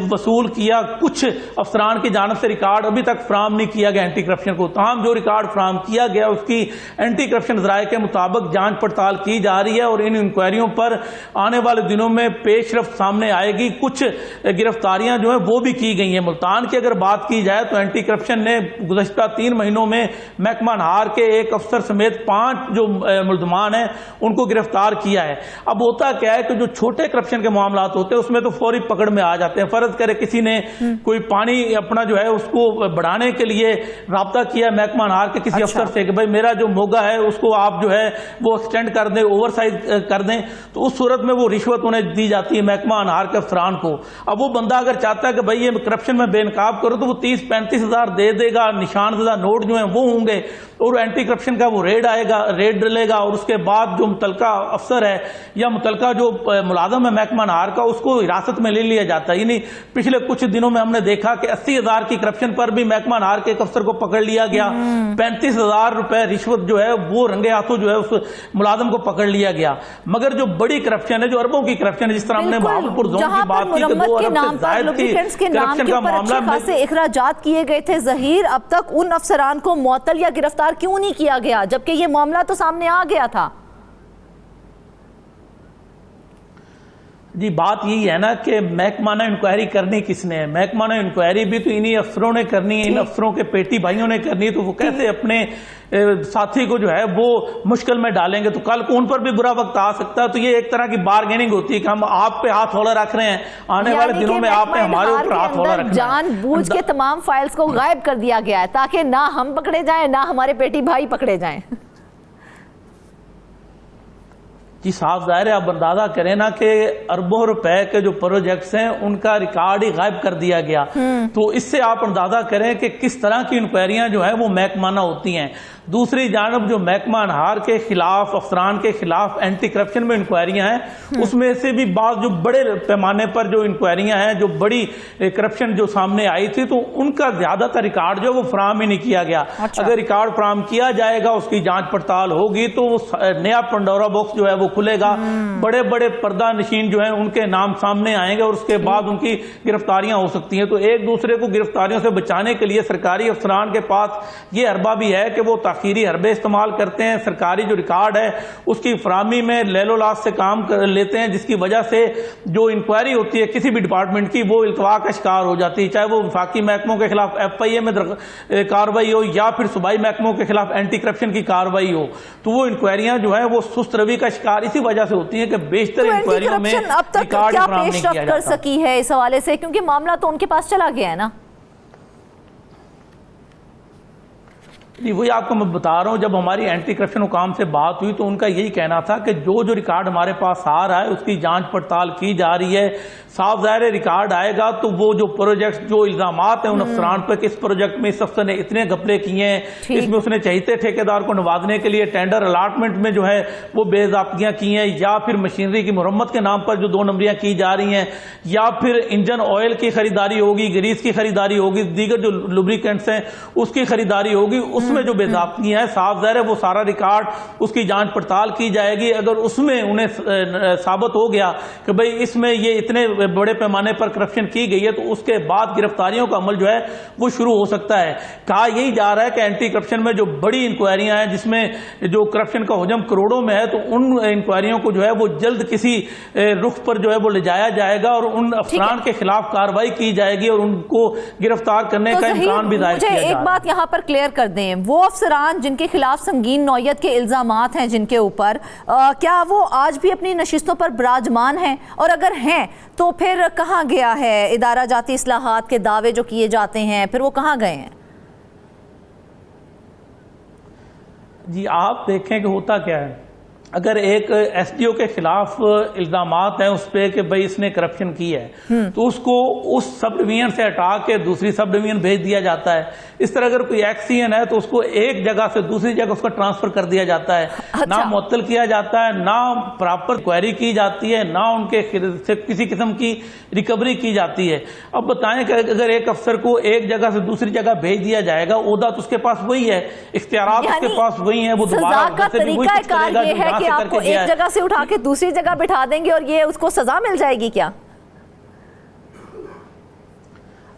वसूल किया। कुछ अफसरान की जानब से रिकॉर्ड अभी तक फ्राहम नहीं किया गया एंटी करप्शन को। तमाम जो रिकॉर्ड फ्राहम किया गया उसकी एंटी करप्शन ज़राए के मुताबिक जांच पड़ताल की जा रही है और इन इंक्वायरियों पर आने वाले दिनों में पेशरफ्त सामने आएगी। कुछ गिरफ्तारियां जो है वो भी की गई हैं। मुल्तान की अगर बात की जाए तो एंटी करप्शन ने गुज़श्ता 3 महीनों में महकमा अनहार के एक अफसर समेत 5 जो मुल्ज़मान हैं उनको गिरफ्तार किया है। अब होता क्या है कि जो छोटे करप्शन के मामला होते हैं उसमें तो फौरी पकड़ में आ जाते हैं। फर्ज करे किसी ने कोई पानी अपना जो है उसको बढ़ाने के लिए राब्ता किया महकमा अनहार के किसी अफसर से कि भाई मेरा जो मोगा है उसको आप जो है वो एक्सटेंड कर दें, ओवरसाइज कर दें, तो उस सूरत में वो रिश्वत उन्हें दी जाती है महकमा अनहार के अफसरान को। अब वो बंदा अगर चाहता है कि भाई ये करप्शन में बेनकाब करो तो वो 30-35 हज़ार दे देगा, निशानज़दा नोट जो है वो होंगे और एंटी करप्शन का वो रेड आएगा, रेड डलेगा और उसके बाद जो मुतलका अफसर है या मुतलका जो मुलाजम है महकमा अनहार का उसको हिरासत में ले लिया जाता है। यानी पिछले कुछ दिनों में हमने देखा कि 80,000 की करप्शन पर भी महकमा अनहार के एक अफसर को पकड़ लिया गया। 35,000 रुपए रिश्वत जो है वो रंगे हाथों जो है उस मुलाजम को पकड़ लिया गया। मगर जो बड़ी करप्शन है, जो अरबों की करप्शन है, जिस तरह हमने बहावलपुर जोन की बात की कि 2 अरब से ज्यादा की करप्शन का मामला में इखराजात किए गए थे, ज़हीर अब तक उन अफसरान को मुअत्तल या गिरफ्तार क्यों नहीं किया गया जबकि ये मामला तो सामने आ गया था? जी बात यही है ना कि महकमाना इंक्वायरी करनी किसने है? महकमाना इंक्वायरी भी तो इन्हीं अफसरों ने करनी है, इन अफसरों के पेटी भाइयों ने करनी है। तो वो कैसे अपने साथी को जो है वो मुश्किल में डालेंगे? तो कल को उन पर भी बुरा वक्त आ सकता है। तो ये एक तरह की बार्गेनिंग होती है कि हम आप पे हाथ हौला रख रहे हैं, आने वाले दिनों में आप पे हमारे ऊपर हाथ हौला रखना है। जानबूझ के तमाम फाइल्स को गायब कर दिया गया है ताकि ना हम पकड़े जाएं ना हमारे पेटी भाई पकड़े जाएं। जी साफ जाहिर है, आप अंदाजा करें ना कि अरबों रुपए के जो प्रोजेक्ट्स हैं उनका रिकॉर्ड ही गायब कर दिया गया। तो इससे आप अंदाजा करें कि किस तरह की इंक्वायरियां जो है वो महकमाना होती हैं। दूसरी जानब जो महकमा अनहार के खिलाफ, अफसरान के खिलाफ एंटी करप्शन में इंक्वायरियां हैं उसमें से भी बात जो बड़े पैमाने पर जो इंक्वायरियां हैं, जो बड़ी करप्शन जो सामने आई थी, तो उनका ज्यादातर रिकॉर्ड जो है वो फराहम ही नहीं किया गया। अगर रिकॉर्ड फराहम किया जाएगा, उसकी जांच पड़ताल होगी तो नया पंडोरा बॉक्स जो है वो खुलेगा। बड़े बड़े पर्दा नशीन जो है उनके नाम सामने आएंगे और उसके बाद उनकी गिरफ्तारियां हो सकती हैं। तो एक दूसरे को गिरफ्तारियों से बचाने के लिए सरकारी अफसरान के पास ये हरबा भी है कि वो ताखीरी हरबे इस्तेमाल करते हैं। सरकारी जो रिकॉर्ड है उसकी फराहमी में लैलो लास से काम कर लेते हैं, जिसकी वजह से जो इंक्वायरी होती है किसी भी डिपार्टमेंट की वो इल्तवा का शिकार हो जाती है, चाहे वो वफाकी महकमों के खिलाफ FIA में कार्रवाई हो या फिर सूबाई महकमों के खिलाफ एंटी करप्शन की कार्रवाई हो। तो वो इंक्वायरियां जो है वो सुस्त रवि का शिकार इसी वजह से होती है कि बेशतर इंक्वायरियों में अब तक क्या पेशरफ्त कर सकी है इस हवाले से, क्योंकि मामला तो उनके पास चला गया है ना? जी वही आपको मैं बता रहा हूँ, जब हमारी एंटी करप्शन हुकाम से बात हुई तो उनका यही कहना था कि जो जो रिकॉर्ड हमारे पास आ रहा है उसकी जांच पड़ताल की जा रही है। साफ ज़ाहिर रिकॉर्ड आएगा तो वो जो प्रोजेक्ट, जो इल्जामात हैं उन अफसरान पर कि इस प्रोजेक्ट में इस अफसर ने इतने घपले किए हैं, इसमें उसने चहीते ठेकेदार को नवाजने के लिए टेंडर अलॉटमेंट में जो है वो बेज़ाब्तियाँ की हैं, या फिर मशीनरी की मुरम्मत के नाम पर जो 2 नंबरियाँ की जा रही हैं, या फिर इंजन ऑयल की खरीदारी होगी, ग्रीस की खरीदारी होगी, दीगर जो लुब्रिकेंट्स हैं उसकी खरीदारी होगी, उसमें जो बेज़ाब्तियाँ हैं साफ ज़ाहिर है वो सारा रिकॉर्ड उसकी जांच पड़ताल की जाएगी। अगर उसमें उन्हें साबित हो गया कि भाई इसमें ये इतने बड़े पैमाने पर करप्शन की गई है तो उसके बाद गिरफ्तारियों का अमल जो है वो शुरू हो सकता है। कहा यही जा रहा है कि एंटी करप्शन में जो बड़ी इंक्वायरियां हैं जिसमें जो करप्शन का हुजम करोड़ों में है, तो उन इंक्वायरियों को जो है वो जल्द किसी रुख पर जो है वो ले जाया जाएगा और उन अफसरान के खिलाफ कार्रवाई की जाएगी और उनको गिरफ्तार करने का इम्कान भी जाहिर किया जा रहा है। एक बात यहाँ पर क्लियर कर दें, वो अफसरान जिनके खिलाफ संगीन नौयत के इल्जामात हैं जिनके ऊपर, क्या वो आज भी अपनी नशिस्तों पर विराजमान हैं? और अगर हैं तो फिर कहाँ गया है इदारा जाती इस्लाहात के दावे जो किए जाते हैं, फिर वो कहाँ गए हैं? जी आप देखें कि होता क्या है, अगर एक एसडीओ के खिलाफ इल्जामात हैं उस पे कि भाई इसने करप्शन की है, तो उसको उस सब डिवीजन से हटा के दूसरी सब डिवीजन भेज दिया जाता है। इस तरह अगर कोई एक्सीएन है तो उसको एक जगह से दूसरी जगह उसका ट्रांसफर कर दिया जाता है। ना मुअत्तल किया जाता है, ना प्रॉपर क्वेरी की जाती है, ना उनके से किसी किस्म की रिकवरी की जाती है। अब बताएं कि अगर एक अफसर को एक जगह से दूसरी जगह भेज दिया जाएगा, ओहदा तो उसके पास वही है, इख्तियारात उसके पास वही है, वो दोबारा कि आपको एक जगह से उठा के दूसरी जगह बिठा देंगे और ये उसको सजा मिल जाएगी क्या?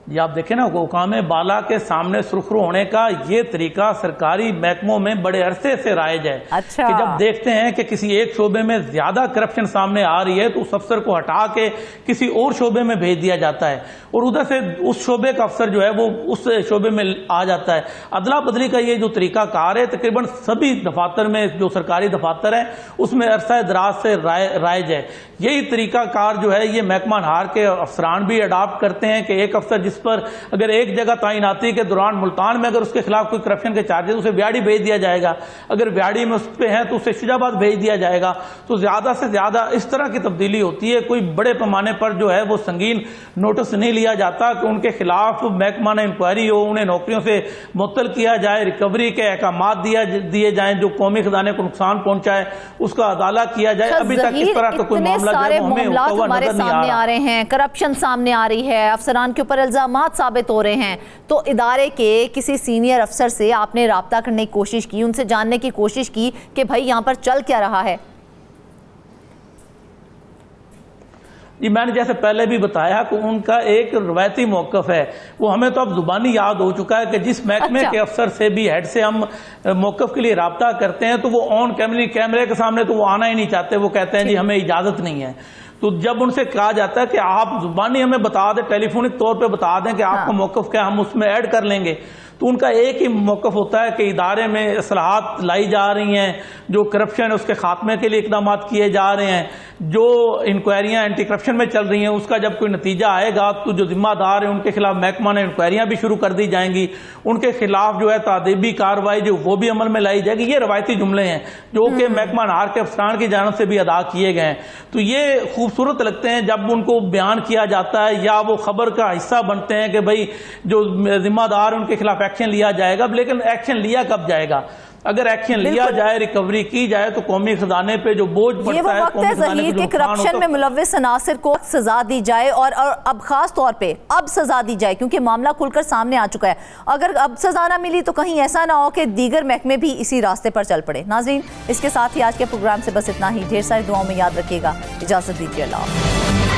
ये आप देखें ना, हुकाम बाला के सामने सुरखरू होने का ये तरीका सरकारी महकमों में बड़े अरसे से राइज है। अच्छा। कि जब देखते हैं कि किसी एक शोबे में ज्यादा करप्शन सामने आ रही है तो उस अफसर को हटा के किसी और शोबे में भेज दिया जाता है और उधर से उस शोबे का अफसर जो है वो उस शोबे में आ जाता है। अदला बदली का ये जो तरीका कार है तकरीबन सभी दफातर में, जो सरकारी दफातर है उसमें अरसा दराज से राइज है। यही तरीका कार जो है ये महकमा हार के अफसरान भी अडॉप्ट करते हैं कि एक अफसर जिस पर अगर एक जगह तैनाती के दौरान मुल्तान में अगर उसके खिलाफ कोई करप्शन के चार्जेस, उसे व्याड़ी भेज दिया जाएगा, अगर व्याड़ी में उस पे है तो उसे शुजाबाद भेज दिया जाएगा। तो ज्यादा से ज्यादा इस तरह की तब्दीली होती है। कोई बड़े पैमाने पर जो है वो संगीन नोटिस नहीं लिया जाता कि उनके खिलाफ महकमा इंक्वायरी हो, उन्हें नौकरियों से मुअत्तल किया जाए, रिकवरी के अहकाम दिए जाए, जो कौमी खजाने को नुकसान पहुंचाए उसका अदाला किया जाए। अभी तक इस तरह का कोई मामला हमारे सामने आ रहे हैं, करप्शन सामने आ रही है, अफसरान के ऊपर इल्जामात साबित हो रहे हैं, तो इदारे के किसी सीनियर अफसर से आपने राब्ता करने की कोशिश की, उनसे जानने की कोशिश की कि भाई यहाँ पर चल क्या रहा है? जी, मैंने जैसे पहले भी बताया कि उनका एक रवायती मौकफ है, वो हमें तो अब जुबानी याद हो चुका है कि जिस महकमे के अफसर से भी, हेड से हम मौकफ के लिए राब्ता करते हैं तो वो ऑन कैमरे के सामने तो वो आना ही नहीं चाहते। वो कहते हैं जी हमें इजाजत नहीं है। तो जब उनसे कहा जाता है कि आप जुबानी हमें बता दें, टेलीफोनिक तौर पे बता दें कि आपका मौकफ क्या, हम उसमें ऐड कर लेंगे, तो उनका एक ही मौकफ होता है कि इदारे में असलाहत लाई जा रही हैं, जो करप्शन है उसके खात्मे के लिए इकदाम किए जा रहे हैं, जो इंक्वायरियां एंटी करप्शन में चल रही हैं उसका जब कोई नतीजा आएगा तो जो जिम्मेदार है उनके खिलाफ महकमा ने इंक्वायरियां भी शुरू कर दी जाएंगी, उनके खिलाफ जो है तादीबी कार्रवाई जो वो भी अमल में लाई जाएगी। ये रवायती जुमले हैं जो कि महकमा नार के अफसरान की जानब से भी अदा किए गए हैं। तो ये खूबसूरत लगते हैं जब उनको बयान किया जाता है या वो खबर का हिस्सा बनते हैं कि भाई जो जिम्मेदार उनके खिलाफ एक्शन लिया जाएगा। लेकिन एक्शन लिया कब जाएगा? अगर एक्शन लिया जाए, रिकवरी की जाए तो कौमी खजाने पे जो बोझ पड़ता है, ये वो वक्त है ज़हीर के करप्शन में मुलव्विस अनासिर को सजा दी जाए और अब खास तौर पे अब सजा दी जाए, क्योंकि मामला खुलकर सामने आ चुका है। अगर अब सजा ना मिली तो कहीं ऐसा ना हो कि दीगर महकमे भी इसी रास्ते पर चल पड़े। नाज़रीन, इसके साथ ही आज के प्रोग्राम से बस इतना ही। ढेर सारी दुआओं में याद रखिएगा। इजाज़त दीजिए। अल्लाह।